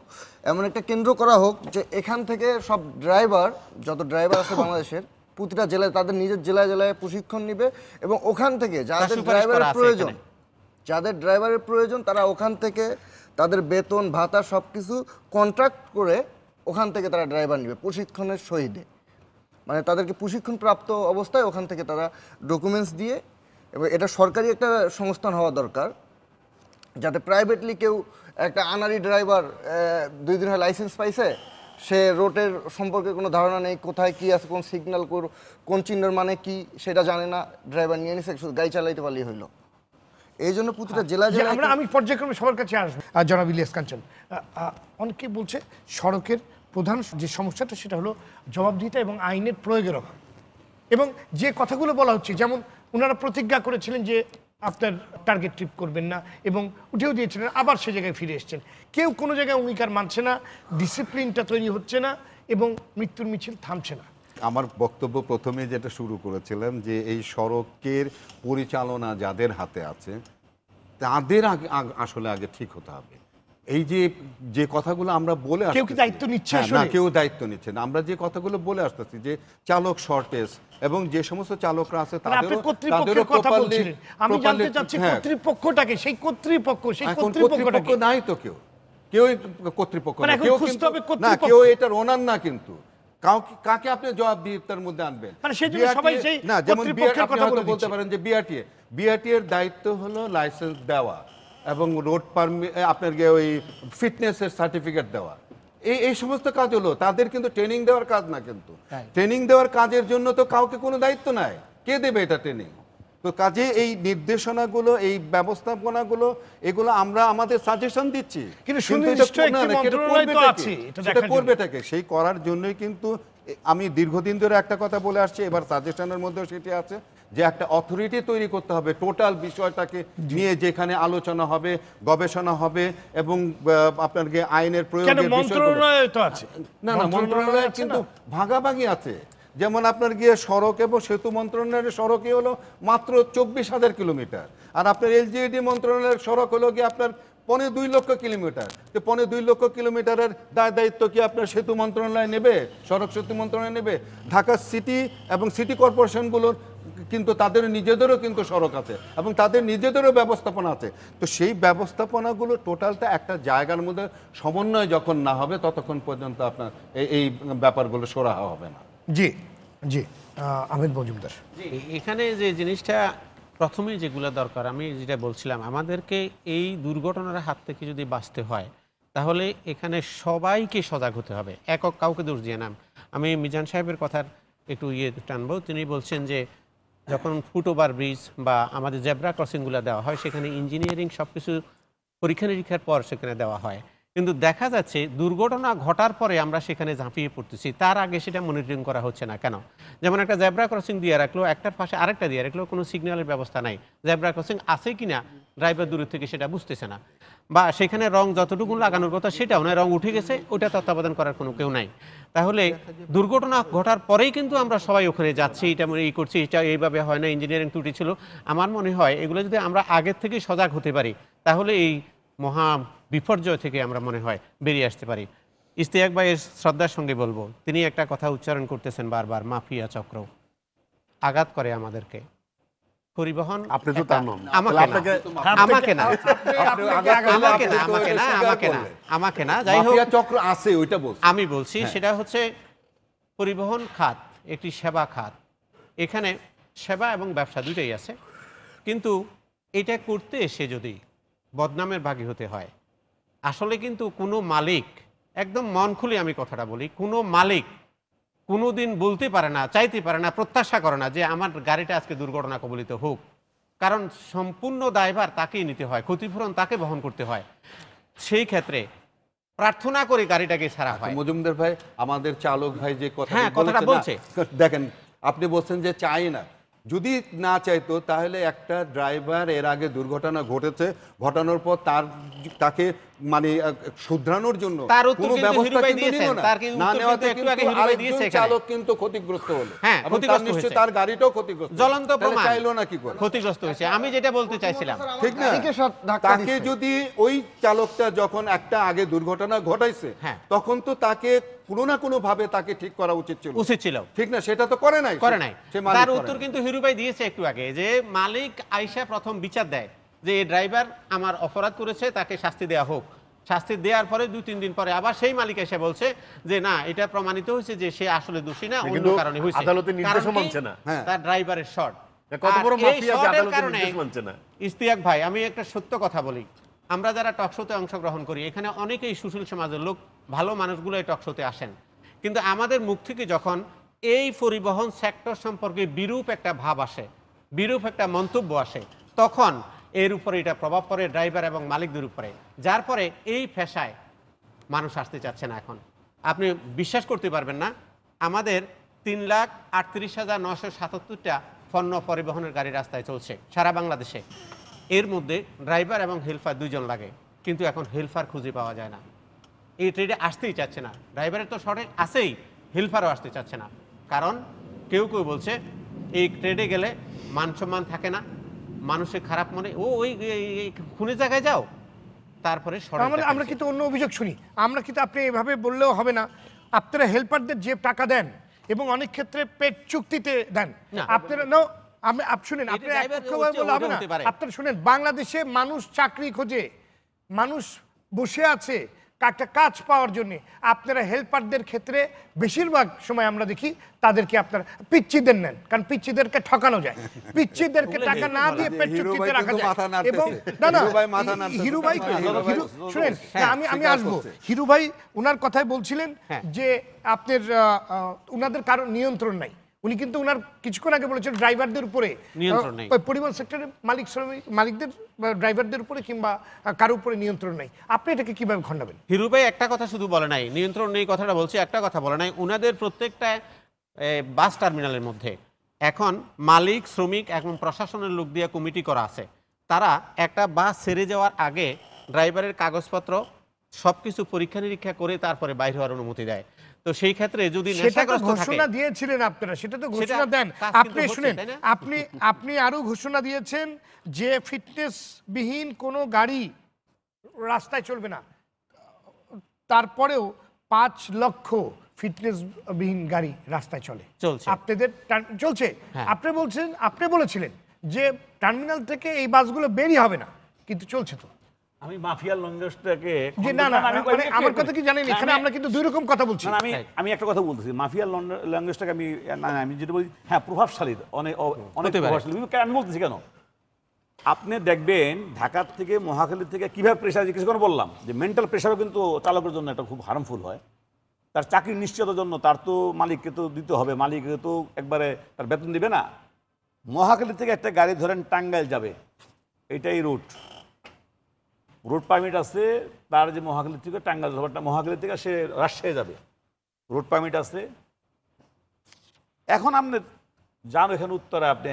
এমন একটা কেন্দ্র করা হোক যে এখান থেকে সব ড্রাইভার, যত ড্রাইভার আছে বাংলাদেশের প্রতিটা জেলায় তাদের নিজের জেলায় জেলায় প্রশিক্ষণ নিবে, এবং ওখান থেকে যাদের ড্রাইভারের প্রয়োজন তারা ওখান থেকে তাদের বেতন ভাতা সবকিছু কন্ট্রাক্ট করে ওখান থেকে তারা ড্রাইভার নিবে প্রশিক্ষণের সহিতে, মানে তাদেরকে প্রশিক্ষণ প্রাপ্ত অবস্থায় ওখান থেকে তারা ডকুমেন্টস দিয়ে, এবং এটা সরকারি একটা সংস্থান হওয়া দরকার, যাতে প্রাইভেটলি কেউ একটা আনারি ড্রাইভার 2 দিন হয় লাইসেন্স পাইছে, সে রোডের সম্পর্কে কোনো ধারণা নেই, কোথায় কি আছে, কোন সিগন্যাল, কোন চিহ্নের মানে কি সেটা জানে না, ড্রাইভার নিয়ে নিছে, শুধু গাড়ি চালাইতে পারলেই হইলো। এই জন্য প্রতিটা জেলায় যে আমি পর্যায়ক্রমে সবার কাছে আসবো। জনাব ইলিয়াস কাঞ্চন, অনেকে বলছে সড়কের প্রধান যে সমস্যাটা সেটা হলো জবাবদিহিতা এবং আইনের প্রয়োগের অভাব, এবং যে কথাগুলো বলা হচ্ছে, যেমন ওনারা প্রতিজ্ঞা করেছিলেন যে আপনার টার্গেট ট্রিপ করবেন না এবং উঠেও দিয়েছিলেন, আবার সে জায়গায় ফিরে এসছেন। কেউ কোনো জায়গায় অঙ্গীকার মানছে না, ডিসিপ্লিনটা তৈরি হচ্ছে না এবং মৃত্যুর মিছিল থামছে না। আমার বক্তব্য প্রথমে যেটা শুরু করেছিলাম যে এই সড়কের পরিচালনা যাদের হাতে আছে তাদের আসলে আগে ঠিক হতে হবে। এই যে কথাগুলো আমরা বলে কেউ কি দায়িত্ব নিচ্ছে? না, কেউ দায়িত্ব নিচ্ছে না। আমরা যে কথাগুলো বলে আসতেছি যে চালক শর্টেজ এবং যে সমস্ত চালকরা আছে তাদেরও কথা বলছিলেন, আমি জানতে চাচ্ছি কর্তৃপক্ষটাকে, সেই কর্তৃপক্ষটাকে নাই তো কেউ কর্তৃপক্ষ না, কেউ এটার ওনার না, কিন্তু কাকে আপনি জবাবদিহিতার মধ্যে আনবেন? না, যেমন বলতে পারেন যে বিআরটি এর দায়িত্ব হলো লাইসেন্স দেওয়া এবং রোড পারমিট, আপনার ওই ফিটনেসের সার্টিফিকেট দেওয়া, এই সমস্ত কাজ হলো তাদের, কিন্তু ট্রেনিং দেওয়ার কাজ না। কিন্তু ট্রেনিং দেওয়ার কাজের জন্য তো কাউকে কোনো দায়িত্ব নাই, কে দেবে এটা ট্রেনিং? তো কাজে এই নির্দেশনাগুলো, এই ব্যবস্থাপনাগুলো, এগুলো আমরা আমাদের সাজেশন দিচ্ছি, কিন্তু করবেটাকে সেই করার জন্যই কিন্তু আমি দীর্ঘদিন ধরে একটা কথা বলে আসছি, এবার সাজেশনের মধ্যেও সেটি আছে যে একটা অথরিটি তৈরি করতে হবে টোটাল বিষয়টাকে নিয়ে, যেখানে আলোচনা হবে, গবেষণা হবে এবং আপনার আইনের প্রয়োগের মন্ত্রণালয় তো আছে। না, মন্ত্রণালয় কিন্তু ভাগাভাগি আছে। যেমন আপনার গিয়ে সড়ক এবং সেতু মন্ত্রণালয়ের সড়কই হলো মাত্র 24,000 কিলোমিটার, আর আপনার এলজিইডি মন্ত্রণালয়ের সড়ক হলো গিয়ে আপনার 2.25 লক্ষ কিলোমিটার। তো 2.25 লক্ষ কিলোমিটারের দায়িত্ব কি আপনার সেতু মন্ত্রণালয় নেবে, সড়ক সেতু মন্ত্রণালয় নেবে? ঢাকা সিটি এবং সিটি কর্পোরেশনগুলোর কিন্তু তাদের নিজেদেরও কিন্তু সড়ক আছে এবং তাদের নিজেদেরও ব্যবস্থাপনা আছে। তো সেই ব্যবস্থাপনাগুলো টোটালটা একটা জায়গার মধ্যে সমন্বয় যখন না হবে ততক্ষণ পর্যন্ত আপনার এই ব্যাপারগুলো সুরাহা হবে না। জি জি, আহমেদ মজুমদার, এখানে যে জিনিসটা প্রথমে যেগুলো দরকার, আমি যেটা বলছিলাম, আমাদেরকে এই দুর্ঘটনার হাত থেকে যদি বাঁচতে হয় তাহলে এখানে সবাইকে সজাগ হতে হবে, একক কাউকে দোষ দিয়ে না। আমি মিজান সাহেবের কথার একটু টানবো। তিনি বলছেন যে যখন ফুটওভার ব্রিজ বা আমাদের জেব্রা ক্রসিংগুলো দেওয়া হয় সেখানে ইঞ্জিনিয়ারিং সব কিছু পরীক্ষা নিরীক্ষার পর সেখানে দেওয়া হয়, কিন্তু দেখা যাচ্ছে দুর্ঘটনা ঘটার পরে আমরা সেখানে ঝাঁপিয়ে পড়তেছি, তার আগে সেটা মনিটরিং করা হচ্ছে না কেন? যেমন একটা জেব্রা ক্রসিং দিয়ে রাখলো, একটার পাশে আরেকটা দিয়ে রাখলো, কোনো সিগন্যালের ব্যবস্থা নাই, জেব্রা ক্রসিং আছে কিনা ড্রাইভার দূরের থেকে সেটা বুঝতেছে না, বা সেখানে রং যতটুকু লাগানোর কথা সেটাও নয়, রং উঠে গেছে, ওটা তত্ত্বাবধান করার কোনো কেউ নাই। তাহলে দুর্ঘটনা ঘটার পরেই কিন্তু আমরা সবাই ওখানে যাচ্ছি, এটা এই করছি, এটা এইভাবে হয় না, ইঞ্জিনিয়ারিং ত্রুটি ছিল। আমার মনে হয় এগুলো যদি আমরা আগের থেকেই সজাগ হতে পারি তাহলে এই মহা বিপর্যয় থেকে আমরা মনে হয় বেরিয়ে আসতে পারি। ইশতিয়াক ভাইয়ের শ্রদ্ধার সঙ্গে বলবো, তিনি একটা কথা উচ্চারণ করতেছেন বারবার, মাফিয়া চক্র আঘাত করে আমাদেরকে। পরিবহন আপনি তো তার নাম, আমাকে না, যাই হোক চক্র আছে ওইটা বলছি, আমি বলছি সেটা হচ্ছে পরিবহন খাত একটি সেবা খাত, এখানে সেবা এবং ব্যবসা দুটোই আছে, কিন্তু এটা করতে এসে যদি বদনামের ভাগী হতে হয়, আসলে কিন্তু কোনো মালিক, একদম মন খুলে আমি কথাটা বলি, কোনো মালিক কোনোদিন বলতে পারে না, চাইতে পারে না, প্রত্যাশা করে না যে আমার গাড়িটা আজকে দুর্ঘটনা কবলিত হোক, কারণ সম্পূর্ণ দায়ভার তাকেই নিতে হয়, ক্ষতিপূরণ তাকে বহন করতে হয়। সেই ক্ষেত্রে প্রার্থনা করে গাড়িটাকে ছাড়া হয়। মজুমদার ভাই, আমাদের চালক ভাই যে কথাটা বলছে, দেখেন আপনি বলছেন যে চাই না, যদি না চাইতো তাহলে একটা ড্রাইভার এর আগে দুর্ঘটনা ঘটানোর পর তাকে মানে শুধরানোর জন্য কোনো ব্যবস্থা কিন্তু নিল না, নেওয়াতে আরেকজন চালক কিন্তু ক্ষতিগ্রস্ত হলো, এবং তার নিশ্চয়ই তার গাড়িটাও ক্ষতিগ্রস্ত, জ্বলন্ত প্রমাণ, চাইলো না কি করে ক্ষতিগ্রস্ত হয়েছে। আমি যেটা বলতে চাইছিলাম, ঠিক না, তাকে যদি ওই চালকটা যখন একটা আগে দুর্ঘটনা ঘটাইছে তখন তো তাকে কোনো না কোনো ভাবে তাকে ঠিক করা উচিত ছিল, ঠিক না? সেটা তো করে নাই। তার উত্তর কিন্তু হিরু ভাই দিয়েছে একটু আগে, যে মালিক আইসা প্রথম বিচার দেয় যে এই ড্রাইভার আমার অপরাধ করেছে, তাকে শাস্তি দেওয়া হোক। শাস্তি দেওয়ার পরে 2-3 দিন পরে আবার সেই মালিক এসে বলছে যে না, এটা প্রমাণিত হয়েছে যে সে আসলে দোষী না, অন্য কারণে হয়েছে, আদালতের নির্দেশও মানছে না, তার ড্রাইভারের শর্ট। কত বড় মাফিয়া যে আদালতের নির্দেশ মানছে না। ইশতিয়াক ভাই, আমি একটা সত্য কথা বলি, আমরা যারা টকশোতে অংশগ্রহণ করি এখানে অনেকেই সুশীল সমাজের লোক, ভালো মানুষগুলো এই টকশোতে আসেন, কিন্তু আমাদের মুখ থেকে যখন এই পরিবহন সেক্টর সম্পর্কে বিরূপ একটা ভাব আসে, বিরূপ একটা মন্তব্য আসে, তখন এর উপরে এটা প্রভাব পড়ে ড্রাইভার এবং মালিকদের উপরে, যার পরে এই পেশায় মানুষ আসতে চাচ্ছে না। এখন আপনি বিশ্বাস করতে পারবেন না, আমাদের 3,38,977টা পণ্য পরিবহনের গাড়ি রাস্তায় চলছে সারা বাংলাদেশে। এর মধ্যে ড্রাইভার এবং হেল্পার 2 জন লাগে, কিন্তু এখন হেল্পার খুঁজে পাওয়া যায় না। এই ট্রেডে আসতেই চাচ্ছে না, ড্রাইভারের তো শর্টেজ আছেই, হেল্পারও আসতে চাচ্ছে না। কারণ কেউ কেউ বলছে এই ট্রেডে গেলে মান সম্মান থাকে না, মানুষের খারাপ মনে, ওই খুনের জায়গায় যাও, তারপরে আমরা কিন্তু অন্য অভিযোগ শুনি, আমরা কিন্তু আপনি এভাবে বললেও হবে না। আপনারা হেল্পারদের যে টাকা দেন এবং অনেক ক্ষেত্রে পেট চুক্তিতে দেন, আপনারা শুনেন, আপনারা আপনারা শুনেন, বাংলাদেশে মানুষ চাকরি খোঁজে, মানুষ বসে আছে একটা কাজ পাওয়ার জন্য। আপনারা হেল্পারদের ক্ষেত্রে বেশিরভাগ সময় আমরা দেখি তাদেরকে আপনারা পিচ্চিদের নেন, কারণ পিচ্চিদেরকে ঠকানো যায়, পিচ্চিদেরকে টাকা না দিয়ে পেট চুক্তিতে রাখা যায়। এবং না হিরু ভাই শুনেন, আমি আসবো, হিরু ভাই ওনার কথায় বলছিলেন যে আপনার ওনাদের কারো নিয়ন্ত্রণ নাই। উনি কিন্তু ওনার কিছুক্ষণ আগে বলেছেন ড্রাইভারদের উপরে নিয়ন্ত্রণ নেই, পরিবহন সেক্টরের মালিকদের ড্রাইভারদের উপরে কিংবা কারো উপরে নিয়ন্ত্রণ নেই। আপনি এটাকে কিভাবে খণ্ডাবেন? হিরু ভাই একটা কথা শুধু বলে নাই, নিয়ন্ত্রণ নেই কথাটা বলছি, একটা কথা বলে নাই, ওনাদের প্রত্যেকটা বাস টার্মিনালের মধ্যে এখন মালিক, শ্রমিক এবং প্রশাসনের লোক দিয়ে কমিটি করা আছে। তারা একটা বাস ছেড়ে যাওয়ার আগে ড্রাইভারের কাগজপত্র সবকিছু পরীক্ষা নিরীক্ষা করে তারপরে বাইরে হওয়ার অনুমতি দেয়। তো সেই ক্ষেত্রে যদি নেশাগ্রস্ত থাকে, ঘোষণা দিয়েছিলেন আপনারা, সেটা তো ঘোষণা দেন আপনি। শুনেন, আপনি আরো ঘোষণা দিয়েছেন যে ফিটনেস বিহীন কোনো গাড়ি রাস্তায় চলবে না, তারপরেও 5 লক্ষ ফিটনেস বিহীন গাড়ি রাস্তায় চলছে, আপনাদের চলছে। আপনি বলেছিলেন যে টার্মিনাল থেকে এই বাসগুলো বেরিয়ে হবে না, কিন্তু চলছে তো। আমি মাফিয়া ল্যাঙ্গুয়েজটাকে আমার কথা কি জানেন, এখানে আমরা কিন্তু দুই রকম কথা বলছি। আমি একটা কথা বলতেছি, মাফিয়া ল্যাঙ্গুয়েজটাকে আমি যেটা বলি, হ্যাঁ প্রভাবশালী, অনেক প্রভাবশালী। আমি বলতেছি কেন, আপনি দেখবেন ঢাকার থেকে মহাখালী থেকে কিভাবে প্রেশার, কিছুক্ষণ বললাম যে মেন্টাল প্রেশারও কিন্তু চালকের জন্য একটা খুব হার্মফুল হয়। তার চাকরির নিশ্চয়তার জন্য তার তো মালিককে তো দিতে হবে, মালিককে তো একবারে তার বেতন দিবে না। মহাখালী থেকে একটা গাড়ি ধরেন টাঙ্গাইল যাবে, এটাই রুট পারমিট আছে তার, যে মহাখালী থেকে টাঙ্গাইল, মহাখালী থেকে সে রাজশাহী যাবে, রুট পারমিট আছে। এখন আপনি যান এখানে উত্তরে, আপনি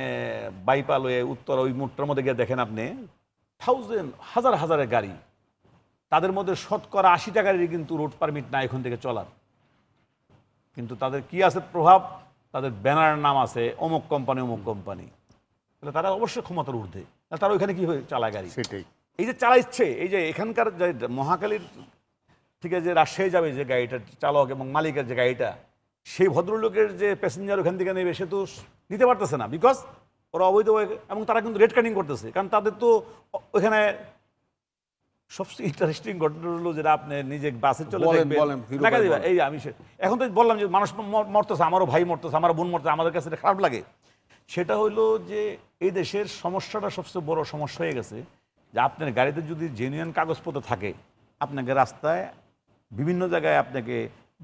বাইপাল হয়ে উত্তর ওই মোটটার মধ্যে গিয়ে দেখেন আপনি হাজারের গাড়ি, তাদের মধ্যে 80% গাড়ির কিন্তু রুট পারমিট না এখান থেকে চলার। কিন্তু তাদের কি আছে প্রভাব, তাদের ব্যানারের নাম আছে অমুক কোম্পানি, তাহলে তারা অবশ্যই ক্ষমতার ঊর্ধ্বে, তারা ওইখানে কি হয়ে চালায় গাড়ি। সেটাই এই যে চালাইছে, এই যে এখানকার যে মহাখালীর থেকে যে রাজশাহী যাবে যে গাড়িটা চালক এবং মালিকের যে গাড়িটা, সেই ভদ্রলোকের যে প্যাসেঞ্জার ওখান থেকে নেবে সে তো নিতে পারতেছে না, বিকজ ওরা অবৈধ, এবং তারা কিন্তু রেড কাটিং করতেছে। কারণ তাদের তো ওখানে সবচেয়ে ইন্টারেস্টিং ঘটনা হলো যেটা আপনি নিজে বাসে চলে দেখবেন, এই আমি এখন তো বললাম যে মানুষ মরতেছে, আমারও ভাই মরতেছে, আমার বোন মরতেছে, আমাদের কাছে খারাপ লাগে। সেটা হইলো যে এই দেশের সমস্যাটা সবচেয়ে বড় সমস্যা হয়ে গেছে যে আপনার গাড়িতে যদি জেনুইন কাগজপত্র থাকে, আপনাকে রাস্তায় বিভিন্ন জায়গায় আপনাকে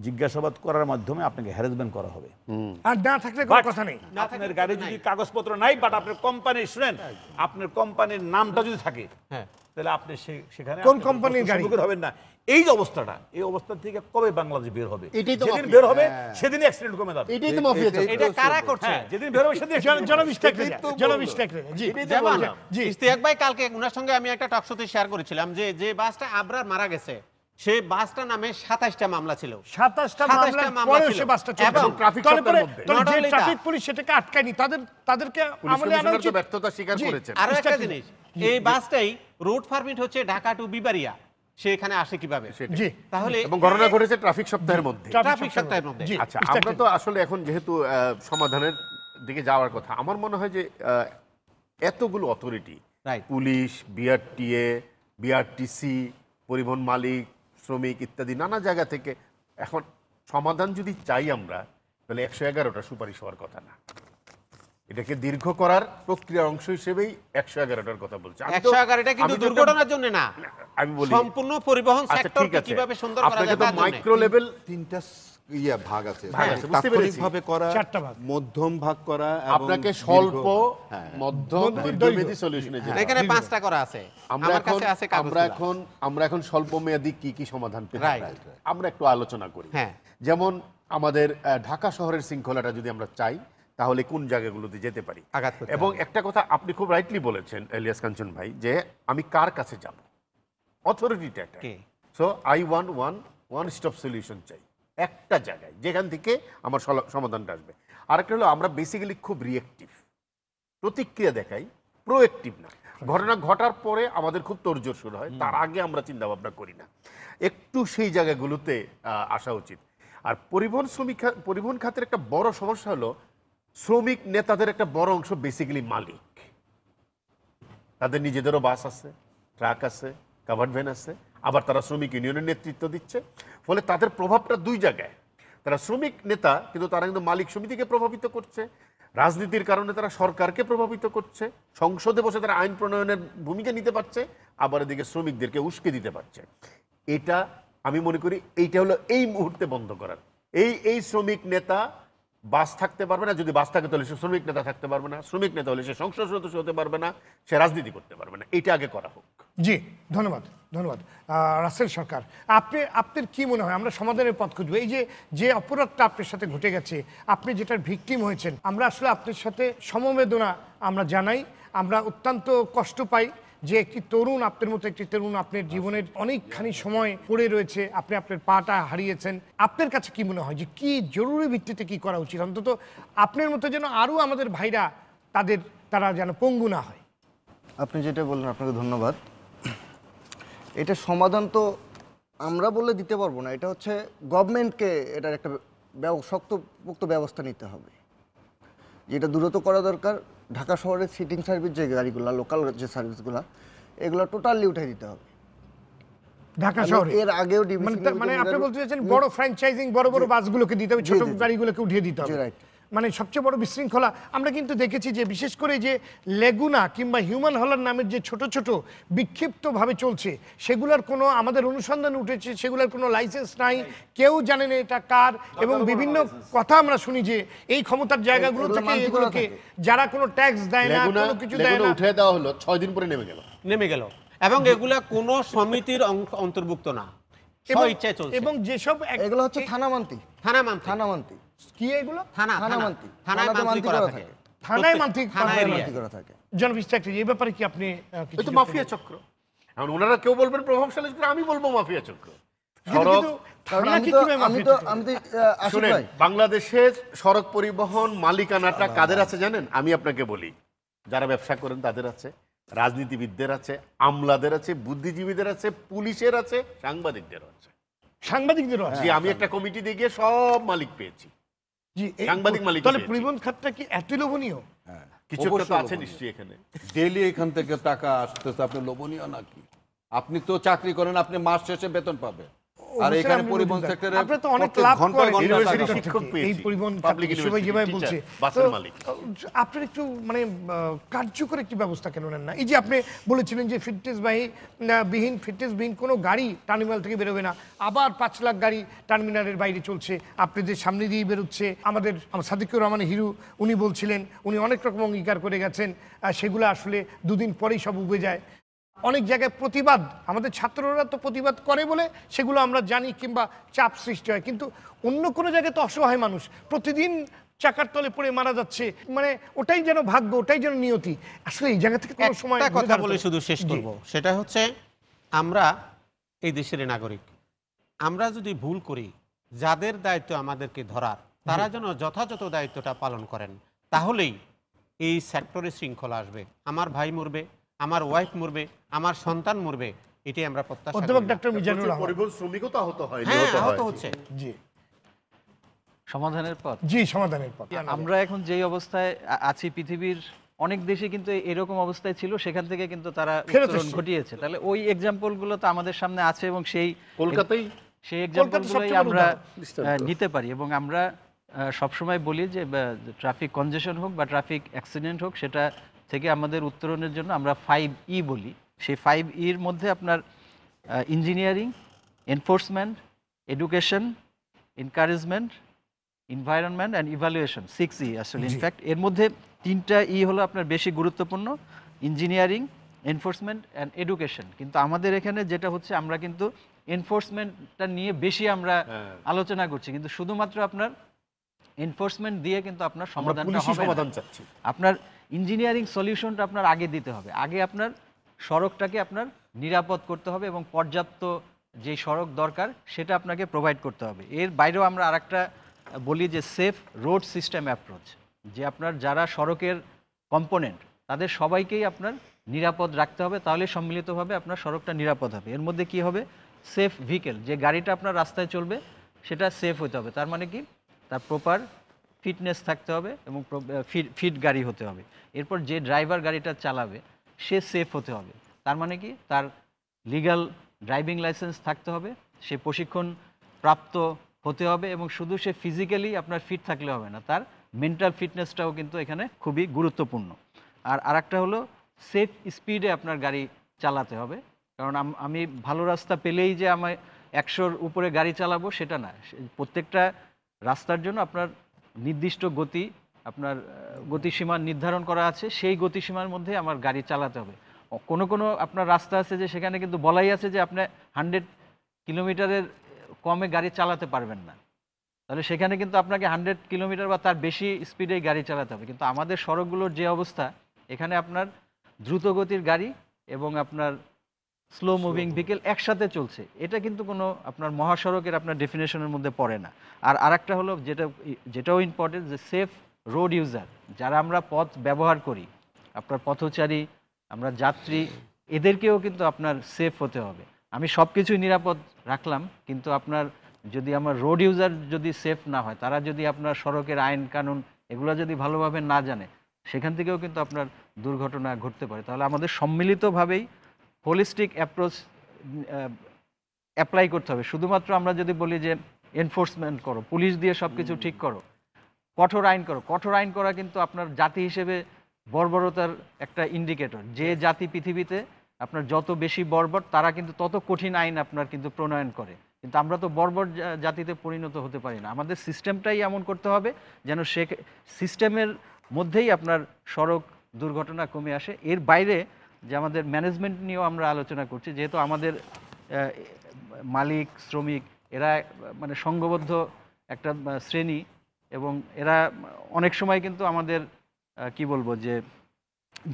জিজ্ঞাসাবাদ করার মাধ্যমে আপনাকে হ্যারাসমেন্ট করা হবে। আর না থাকলে কোনো কথা নেই, আপনার গাড়ি যদি কাগজপত্র নাই, বাট আপনার কোম্পানি, শুনেন, আপনার কোম্পানির নামটা যদি থাকে, তাহলে আপনি সেখানে কোন কোম্পানির গাড়ি হবেন না। এই যে অবস্থাটা, এই অবস্থা থেকে কবে বাংলাদেশ বের হবে? যেদিন বের হবে সেদিনই অ্যাক্সিডেন্ট কমে যাবে। এটাই তো মাফিয়া চলছে। এটা কারা করছে? যেদিন বের হবে সেদিন জি ইশতিয়াক ভাই, কালকে ওনার সঙ্গে আমি একটা টক শোতে শেয়ার করেছিলাম যে বাসটা আবরার মারা গেছে, সেই বাসটা নামে 27টা মামলা ছিল, 27টা মামলা ছিল, বাসটা এবং ট্রাফিক পুলিশ সেটাকে আটকায়নি, তাদেরকে আমলে আনা উচিত, ব্যর্থতা স্বীকার করেছে। আর একটা জিনিস, এই বাসটাই রুট পারমিট হচ্ছে ঢাকা টু বিবারিয়া, সেখানে আসে কিভাবে? জি, তাহলে এবং ঘটনা ঘটেছে ট্রাফিক সপ্তাহের মধ্যে। আচ্ছা, আমরা তো আসলে এখন যেহেতু সমাধানের দিকে যাওয়ার কথা, আমার মনে হয় যে এতগুলো অথরিটি, পুলিশ, বিআরটিএ, বিআরটিসি, পরিবহন মালিক, শ্রমিক ইত্যাদি নানা জায়গা থেকে এখন সমাধান যদি চাই আমরা, তাহলে 111টা সুপারিশ হওয়ার কথা না। এটাকে দীর্ঘ করার প্রক্রিয়ার অংশ হিসেবেই 111টার কথা বলছি। আমি তো- 111টা কিন্তু আমি তো- দুর্ঘটনার জন্য না, আমি বলি সম্পূর্ণ পরিবহন আচ্ছা, ঠিক সেক্টরকে আছে। কিভাবে সুন্দর করা আপনাকে যায় তো তার জন্যে। মাইক্রো লেভেল তিনটা ভাগ আছে, ভাগ আছে, বুঝতে পেরেছি। তাৎক্ষণিকভাবে করা, চারটা ভাগ। মধ্যম ভাগ করা এবং আপনাকে দীর্ঘ- স্বল্প, হ্যাঁ। মধ্যম, দীর্ঘমেয়াদী সলিউশনে যেতে এখানে হবে। 5টা করা আছে, আমরা আমার এখন কাছে আছে কাগজগুলো। আমরা এখন স্বল্প মেয়াদী কি সমাধান পেতে Right. পারি আমরা একটু আলোচনা করি। হ্যাঁ। যেমন আমাদের ঢাকা শহরের শৃঙ্খলাটা যদি আমরা চাই তাহলে কোন জায়গাগুলোতে যেতে পারি আঘাত করতে এবং হবে। একটা কথা আপনি খুব রাইটলি বলেছেন ইলিয়াস কাঞ্চন ভাই, যে আমি কার কাছে যাব, অথরিটিটা একটা। কে? So I one stop solution চাই একটা জায়গায়, যেখান থেকে আমার সমাধানটা আসবে। আরেকটা হলো আমরা বেসিক্যালি খুব রিয়েক্টিভ, প্রতিক্রিয়া দেখাই, প্রোয়েক্টিভ না। ঘটনা ঘটার পরে আমাদের খুব তোড়জোড় শুরু হয়, তার আগে আমরা চিন্তা ভাবনা করি না। একটু সেই জায়গাগুলোতে আসা উচিত। আর পরিবহন খাতের একটা বড় সমস্যা হলো শ্রমিক নেতাদের একটা বড় অংশ বেসিক্যালি মালিক, তাদের নিজেদেরও বাস আছে, ট্রাক আছে, কাভার্ড ভ্যান আছে, আবার তারা শ্রমিক ইউনিয়নের নেতৃত্ব দিচ্ছে। ফলে তাদের প্রভাবটা দুই জায়গায়। তারা শ্রমিক নেতা, কিন্তু তারা কিন্তু মালিক সমিতিকে প্রভাবিত করছে, রাজনীতির কারণে তারা সরকারকে প্রভাবিত করছে, সংসদে বসে তারা আইন প্রণয়নের ভূমিকা নিতে পারছে, আবার এদিকে শ্রমিকদেরকে উস্কে দিতে পারছে। এটা আমি মনে করি এইটা হলো এই মুহূর্তে বন্ধ করার। এই শ্রমিক নেতা বাস থাকতে পারবে না, যদি বাস থাকে তাহলে সে শ্রমিক নেতা থাকতে পারবে না, শ্রমিক নেতা হলে সে সংসদ সদস্য হতে পারবে না, সে রাজনীতি করতে পারবে না। এটা আগে করা হোক। জি, ধন্যবাদ ধন্যবাদ। রাসেল সরকার, আপনার কি মনে হয় আমরা সমাধানের পথ খুঁজবো? এই যে অপরাধটা আপনার সাথে ঘটে গেছে, আপনি যেটার ভিকটিম হয়েছেন, আমরা আসলে আপনার সাথে সমবেদনা আমরা জানাই, আমরা অত্যন্ত কষ্ট পাই যে একটি তরুণ, আপনার মতো একটি তরুণ আপনার জীবনের অনেকখানি সময় পড়ে রয়েছে, আপনি আপনার পাটা হারিয়েছেন। আপনার কাছে কি মনে হয় যে কি জরুরি ভিত্তিতে কি করা উচিত, অন্তত আপনার মতো যেন আরও আমাদের ভাইরা তারা যেন পঙ্গু না হয়? আপনি যেটা বললেন আপনাকে ধন্যবাদ। এটা সমাধান তো আমরা বলে দিতে পারবো না, এটা হচ্ছে গভর্নমেন্টকে এটার একটা শক্তপোক্ত ব্যবস্থা নিতে হবে। যেটা দ্রুত করা দরকার, ঢাকা শহরের সিটিং সার্ভিস যে গাড়িগুলো, লোকাল যে সার্ভিসগুলো, এগুলো টোটালি উঠাই দিতে হবে ঢাকা শহরে। এর আগেও মানে আপনি বলতে চাইছেন বড় ফ্র্যাঞ্চাইজিং বড় বড় বাসগুলোকে দিতে হবে, ছোট গাড়িগুলোকে উঠিয়ে দিতে হবে। রাইট। মানে সবচেয়ে বড় বিশৃঙ্খলা আমরা কিন্তু দেখেছি যে বিশেষ করে যে লেগুনা কিংবা হিউম্যান হলার নামের যে ছোট ছোট বিক্ষিপ্তভাবে চলছে, সেগুলোর কোনো আমাদের অনুসন্ধান উঠেছে, সেগুলোর কোনো লাইসেন্স নাই, কেউ জানে না এটা কার, এবং বিভিন্ন কথা আমরা শুনি যে এই ক্ষমতার জায়গাগুলো থেকে এগুলোকে যারা কোনো ট্যাক্স দেয় না, কোনো কিছু দেয় না, উঠে দেওয়া হলো 6 দিন পরে নেমে গেল। এবং এগুলা কোনো সমিতির অন্তর্ভুক্ত না, ইচ্ছায় চলছে। এবং যেসব এগুলো হচ্ছে থানামান্তি। কি এগুলো থানায় মান্তি করা থাকে, থানায় মান্তি করা থাকে। জনাব ইনস্পেক্টর, এই ব্যাপারে কি আপনি ওই তো মাফিয়া চক্র। এখন ওনারা কেউ বলবেন প্রভাবশালী চক্র, আমি বলবো মাফিয়া চক্র। শুনেন, বাংলাদেশের সড়ক পরিবহন মালিকানাটা কাদের আছে জানেন? আমি আপনাকে বলি, যারা ব্যবসা করেন তাদের আছে, রাজনীতিবিদদের আছে, আমলাদের আছে, বুদ্ধিজীবীদের আছে, পুলিশের আছে, সাংবাদিকদেরও আছে। জি, আমি একটা কমিটি দিয়ে গিয়ে সব মালিক পেয়েছি। সাংবাদিক মালিক। তাহলে পরিবহন খাতটা কি এত লোভনীয়? কিছু একটা তো আছে নিশ্চয়ই এখানে। ডেইলি এখান থেকে টাকা আসতেছে, আপনি লোভনীয় নাকি? আপনি তো চাকরি করেন, আপনি মাস শেষে বেতন পাবেন। আর এখানে পরিবহন সেক্টরে আপনি তো অনেক লাভ করেন, ইউনিভার্সিটি শিক্ষক পেয়েছি, এই পরিবহন পাবলিক সবাই যেভাবে ইউনিভার্সিটি বলছে, টিচার, বাসের মালিক। আপনার একটু মানে কার্যকর একটি ব্যবস্থা কেন নেন না? এই যে আপনি বলেছিলেন যে ফিটনেসবিহীন কোনো গাড়ি টার্মিনাল থেকে বেরোবে না, আবার 5 লাখ গাড়ি টার্মিনালের বাইরে চলছে, আপনাদের সামনে দিয়ে বেরোচ্ছে। আমার সাদিকুর রহমান হিরু উনি বলছিলেন, উনি অনেক রকম অঙ্গীকার করে গেছেন, সেগুলো আসলে দুদিন পরেই সব উবে যায়। অনেক জায়গায় প্রতিবাদ, আমাদের ছাত্ররা তো প্রতিবাদ করে বলে সেগুলো আমরা জানি, কিংবা চাপ সৃষ্টি হয়, কিন্তু অন্য কোনো জায়গায় তো অসহায় মানুষ প্রতিদিন চাকার তলে পড়ে মারা যাচ্ছে। মানে ওটাই যেন ভাগ্য, ওটাই যেন নিয়তি। আসলে এই জায়গা থেকে কোনো সময় একটা কথা বলে শুধু শেষ করব, সেটা হচ্ছে আমরা এই দেশের নাগরিক, আমরা যদি ভুল করি, যাদের দায়িত্ব আমাদেরকে ধরার, তারা যেন যথাযথ দায়িত্বটা পালন করেন, তাহলেই এই সেক্টরে শৃঙ্খলা আসবে। আমার ভাই মরবে, আমার ওয়াইফ মরবে, আমার সন্তান মরবে, এটাই আমরা প্রত্যাশা করি। অধ্যাপক ডক্টর মিজানুর রহমান, পরিবহন শ্রমিকও তো আহত হয়, আহত হচ্ছে। জি, সমাধানের পথ। জি, সমাধানের পথ। আমরা এখন যেই অবস্থায় আছি, পৃথিবীর অনেক দেশে কিন্তু এরকম অবস্থায় ছিল, সেখান থেকে কিন্তু তারা উত্তরণ ঘটিয়েছে। তাহলে ওই এক্সাম্পলগুলো তো আমাদের সামনে আছে, এবং সেই কলকাতায় সেই এক্সাম্পলগুলোই আমরা নিতে পারি। এবং আমরা সবসময় বলি যে ট্রাফিক কনজেশন হোক বা ট্রাফিক অ্যাক্সিডেন্ট হোক, সেটা থেকে আমাদের উত্তরণের জন্য আমরা 5E বলি। সেই 5Eর মধ্যে আপনার engineering, enforcement, education, encouragement, environment and evaluation, 6E আসলে। ইনফ্যাক্ট এর মধ্যে 3টা ই হলো আপনার বেশি গুরুত্বপূর্ণ, ইঞ্জিনিয়ারিং, এনফোর্সমেন্ট অ্যান্ড এডুকেশন। কিন্তু আমাদের এখানে যেটা হচ্ছে, আমরা কিন্তু এনফোর্সমেন্টটা নিয়ে বেশি আমরা আলোচনা করছি, কিন্তু শুধুমাত্র আপনার এনফোর্সমেন্ট দিয়ে কিন্তু আপনার সমাধানটা হবে সমাধান না। চাচ্ছি। আপনার ইঞ্জিনিয়ারিং সলিউশনটা আপনার আগে দিতে হবে। আগে আপনার সড়কটাকে আপনার নিরাপদ করতে হবে এবং পর্যাপ্ত যে সড়ক দরকার সেটা আপনাকে প্রোভাইড করতে হবে। এর বাইরেও আমরা আরেকটা বলি যে সেফ রোড সিস্টেম অ্যাপ্রোচ, যে আপনার যারা সড়কের কম্পোনেন্ট তাদের সবাইকেই আপনার নিরাপদ রাখতে হবে, তাহলে সম্মিলিতভাবে আপনার সড়কটা নিরাপদ হবে। এর মধ্যে কি হবে, সেফ ভেহিকেল, যে গাড়িটা আপনার রাস্তায় চলবে সেটা সেফ হতে হবে। তার মানে কি, তার প্রপার ফিটনেস থাকতে হবে এবং ফিট গাড়ি হতে হবে। এরপর যে ড্রাইভার গাড়িটা চালাবে সে সেফ হতে হবে। তার মানে কি, তার লিগ্যাল ড্রাইভিং লাইসেন্স থাকতে হবে, সে প্রশিক্ষণ প্রাপ্ত হতে হবে, এবং শুধু সে ফিজিক্যালি আপনার ফিট থাকলে হবে না, তার মেন্টাল ফিটনেসটাও কিন্তু এখানে খুবই গুরুত্বপূর্ণ। আর আরেকটা হলো সেফ স্পিডে আপনার গাড়ি চালাতে হবে। কারণ আমি ভালো রাস্তা পেলেই যে আমি 100-র উপরে গাড়ি চালাবো সেটা না। প্রত্যেকটা রাস্তার জন্য আপনার নির্দিষ্ট গতি, আপনার গতিসীমা নির্ধারণ করা আছে, সেই গতিসীমার মধ্যে আমার গাড়ি চালাতে হবে। কোনো কোনো আপনার রাস্তা আছে যে সেখানে কিন্তু বলাই আছে যে আপনি 100 কিলোমিটারের কমে গাড়ি চালাতে পারবেন না, তাহলে সেখানে কিন্তু আপনাকে 100 কিলোমিটার বা তার বেশি স্পিডেই গাড়ি চালাতে হবে। কিন্তু আমাদের সড়কগুলোর যে অবস্থা, এখানে আপনার দ্রুতগতির গাড়ি এবং আপনার স্লো মুভিং ভেহিকেল একসাথে চলছে, এটা কিন্তু কোনো আপনার মহাসড়কের আপনার ডেফিনেশনের মধ্যে পড়ে না। আর আরেকটা হলো যেটাও ইম্পর্টেন্ট, যে সেফ রোড ইউজার, যারা আমরা পথ ব্যবহার করি, আপনার পথচারী, আমরা যাত্রী, এদেরকেও কিন্তু আপনার সেফ হতে হবে। আমি সব কিছুই নিরাপদ রাখলাম, কিন্তু আপনার যদি আমার রোড ইউজার যদি সেফ না হয়, তারা যদি আপনার সড়কের আইন কানুন এগুলো যদি ভালোভাবে না জানে, সেখান থেকেও কিন্তু আপনার দুর্ঘটনা ঘটতে পারে। তাহলে আমাদের সম্মিলিতভাবেই হোলিস্টিক অ্যাপ্রোচ অ্যাপ্লাই করতে হবে। শুধুমাত্র আমরা যদি বলি যে এনফোর্সমেন্ট করো, পুলিশ দিয়ে সব কিছু ঠিক করো, কঠোর আইন করো, কঠোর আইন করা কিন্তু আপনার জাতি হিসেবে বর্বরতার একটা ইন্ডিকেটর। যে জাতি পৃথিবীতে আপনার যত বেশি বর্বর, তারা কিন্তু তত কঠিন আইন আপনার কিন্তু প্রণয়ন করে। কিন্তু আমরা তো বর্বর জাতিতে পরিণত হতে পারি না। আমাদের সিস্টেমটাই এমন করতে হবে যেন সে সিস্টেমের মধ্যেই আপনার সড়ক দুর্ঘটনা কমে আসে। এর বাইরে যে আমাদের ম্যানেজমেন্ট নিয়েও আমরা আলোচনা করছি, যেহেতু আমাদের মালিক শ্রমিক এরা মানে সংঘবদ্ধ একটা শ্রেণী, এবং এরা অনেক সময় কিন্তু আমাদের কি বলবো যে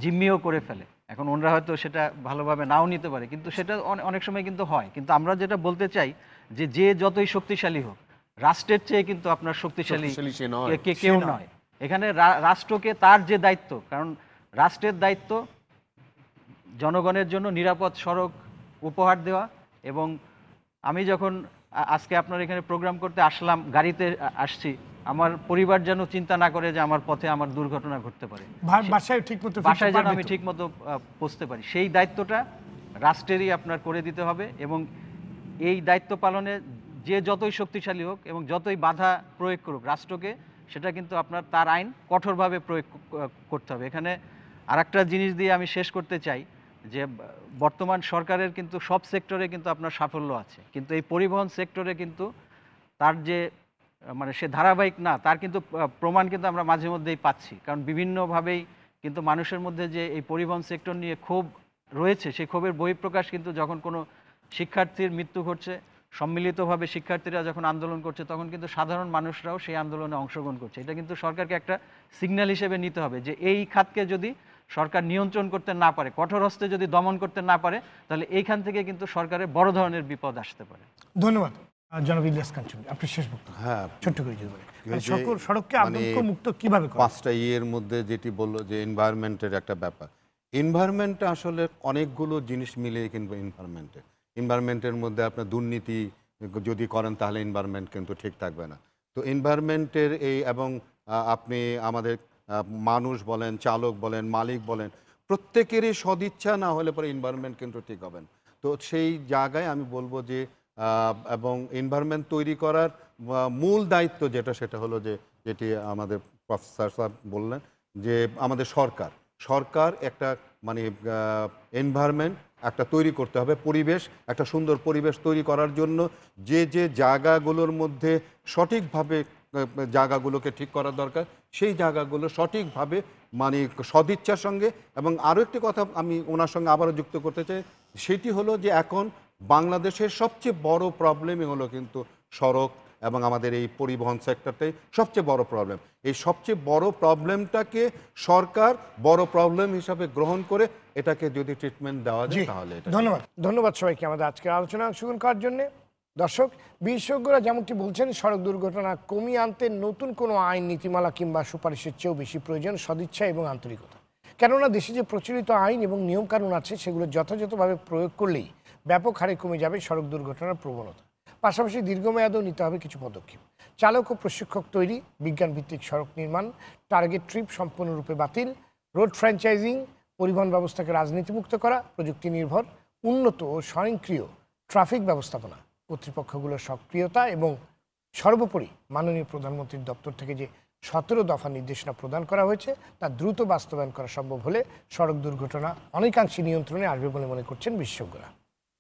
জিম্মিও করে ফেলে। এখন ওনারা হয়তো সেটা ভালোভাবে নাও নিতে পারে, কিন্তু সেটা অনেক সময় কিন্তু হয়। কিন্তু আমরা যেটা বলতে চাই যে যে যতই শক্তিশালী হোক, রাষ্ট্রের চেয়ে কিন্তু আপনার শক্তিশালী কেউ নয়। এখানে রাষ্ট্রকে তার যে দায়িত্ব, কারণ রাষ্ট্রের দায়িত্ব জনগণের জন্য নিরাপদ সড়ক উপহার দেওয়া। এবং আমি যখন আজকে আপনার এখানে প্রোগ্রাম করতে আসলাম, গাড়িতে আসছি, আমার পরিবার যেন চিন্তা না করে যে আমার পথে আমার দুর্ঘটনা ঘটতে পারে, বাসায় যেন আমি ঠিক মতো পৌঁছতে পারি, সেই দায়িত্বটা রাষ্ট্রেরই আপনার করে দিতে হবে। এবং এই দায়িত্ব পালনে যে যতই শক্তিশালী হোক এবং যতই বাধা প্রয়োগ করুক রাষ্ট্রকে, সেটা কিন্তু আপনার তার আইন কঠোরভাবে প্রয়োগ করতে হবে। এখানে আরেকটা জিনিস দিয়ে আমি শেষ করতে চাই, যে বর্তমান সরকারের কিন্তু সব সেক্টরে কিন্তু আপনার সাফল্য আছে, কিন্তু এই পরিবহন সেক্টরে কিন্তু তার যে মানে সে ধারাবাহিক না, তার কিন্তু প্রমাণ কিন্তু আমরা মাঝে মধ্যেই পাচ্ছি। কারণ বিভিন্নভাবেই কিন্তু মানুষের মধ্যে যে এই পরিবহন সেক্টর নিয়ে ক্ষোভ রয়েছে, সেই ক্ষোভের বহিঃপ্রকাশ কিন্তু যখন কোনো শিক্ষার্থীর মৃত্যু ঘটছে, সম্মিলিতভাবে শিক্ষার্থীরা যখন আন্দোলন করছে, তখন কিন্তু সাধারণ মানুষরাও সেই আন্দোলনে অংশগ্রহণ করছে। এটা কিন্তু সরকারকে একটা সিগন্যাল হিসেবে নিতে হবে যে এই খাতকে যদি সরকার নিয়ন্ত্রণ করতে না পারে, কঠোর হস্তে যদি দমন করতে না পারে, তাহলে এইখান থেকে কিন্তু সরকারের বড় ধরনের বিপদ আসতে পারে। ধন্যবাদ জনাব ইলিয়াস কাঞ্চন, আপনি শেষ বক্তব্য ছোট্ট করে যদি বলেন, সড়ককে আতঙ্ক মুক্ত কিভাবে করা? 5টা ইয়ের মধ্যে যেটি বললো যে এনভায়রনমেন্টের একটা ব্যাপার, এনভায়রনমেন্টটা আসলে অনেকগুলো জিনিস মিলিয়ে কিন্তু এনভায়রনমেন্টের মধ্যে আপনার দুর্নীতি যদি করেন তাহলে এনভায়রনমেন্ট কিন্তু ঠিক থাকবে না। তো এনভায়রনমেন্টের এই এবং আপনি আমাদের মানুষ বলেন, চালক বলেন, মালিক বলেন, প্রত্যেকেরই সদিচ্ছা না হলে পরে এনভায়রনমেন্ট কিন্তু ঠিক হবে না। তো সেই জায়গায় আমি বলবো যে এবং এনভায়রনমেন্ট তৈরি করার মূল দায়িত্ব সেটা হলো যেটি আমাদের প্রফেসর সাহেব বললেন যে আমাদের সরকার একটা মানে এনভায়রনমেন্ট একটা তৈরি করতে হবে, পরিবেশ, একটা সুন্দর পরিবেশ তৈরি করার জন্য যে জায়গাগুলোর মধ্যে সঠিকভাবে জায়গাগুলোকে ঠিক করা দরকার, সেই জায়গাগুলো সঠিকভাবে মানে সদিচ্ছার সঙ্গে। এবং আরও একটি কথা আমি ওনার সঙ্গে আবারও যুক্ত করতে চাই, সেটি হলো যে এখন বাংলাদেশের সবচেয়ে বড় প্রবলেমই হলো কিন্তু সড়ক এবং আমাদের এই পরিবহন সেক্টরটাই সবচেয়ে বড় প্রবলেম। এই সবচেয়ে বড় প্রবলেমটাকে সরকার বড় প্রবলেম হিসাবে গ্রহণ করে এটাকে যদি ট্রিটমেন্ট দেওয়া যায় তাহলে ধন্যবাদ সবাইকে আমাদের আজকের আলোচনা অংশগ্রহণ করার জন্য। দর্শক, বিশেষজ্ঞরা যেমনটি বলছেন, সড়ক দুর্ঘটনা কমিয়ে আনতে নতুন কোনো আইন, নীতিমালা কিংবা সুপারিশের চেয়েও বেশি প্রয়োজন সদিচ্ছা এবং আন্তরিকতা। কেননা দেশে যে প্রচলিত আইন এবং নিয়মকানুন আছে সেগুলো যথাযথভাবে প্রয়োগ করলেই ব্যাপক হারে কমে যাবে সড়ক দুর্ঘটনার প্রবণতা। পাশাপাশি দীর্ঘমেয়াদেও নিতে হবে কিছু পদক্ষেপ। চালক ও প্রশিক্ষক তৈরি, বিজ্ঞানভিত্তিক সড়ক নির্মাণ, টার্গেট ট্রিপ সম্পূর্ণরূপে বাতিল, রোড ফ্র্যাঞ্চাইজিং, পরিবহন ব্যবস্থাকে রাজনীতিমুক্ত করা, প্রযুক্তি নির্ভর, উন্নত ও স্বয়ংক্রিয় ট্রাফিক ব্যবস্থাপনা, কর্তৃপক্ষগুলোর সক্রিয়তা এবং সর্বোপরি মাননীয় প্রধানমন্ত্রীর দপ্তর থেকে যে 17 দফা নির্দেশনা প্রদান করা হয়েছে তা দ্রুত বাস্তবায়ন করা সম্ভব হলে সড়ক দুর্ঘটনা অনেকাংশে নিয়ন্ত্রণে আসবে বলে মনে করছেন বিশেষজ্ঞরা।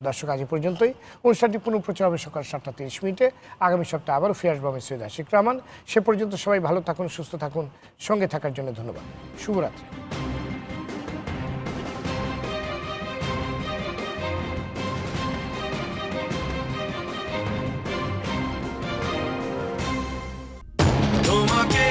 দর্শক, আজ পর্যন্তই। অনুষ্ঠানটি পুনঃপ্রচার হবে সকাল 7:30। আগামী সপ্তাহে আবারও ফিরে আসবো আমি সৈয়দ আশিক রহমান। সে পর্যন্ত সবাই ভালো থাকুন, সুস্থ থাকুন। সঙ্গে থাকার জন্য ধন্যবাদ। শুভরাত্রি। তোমাকে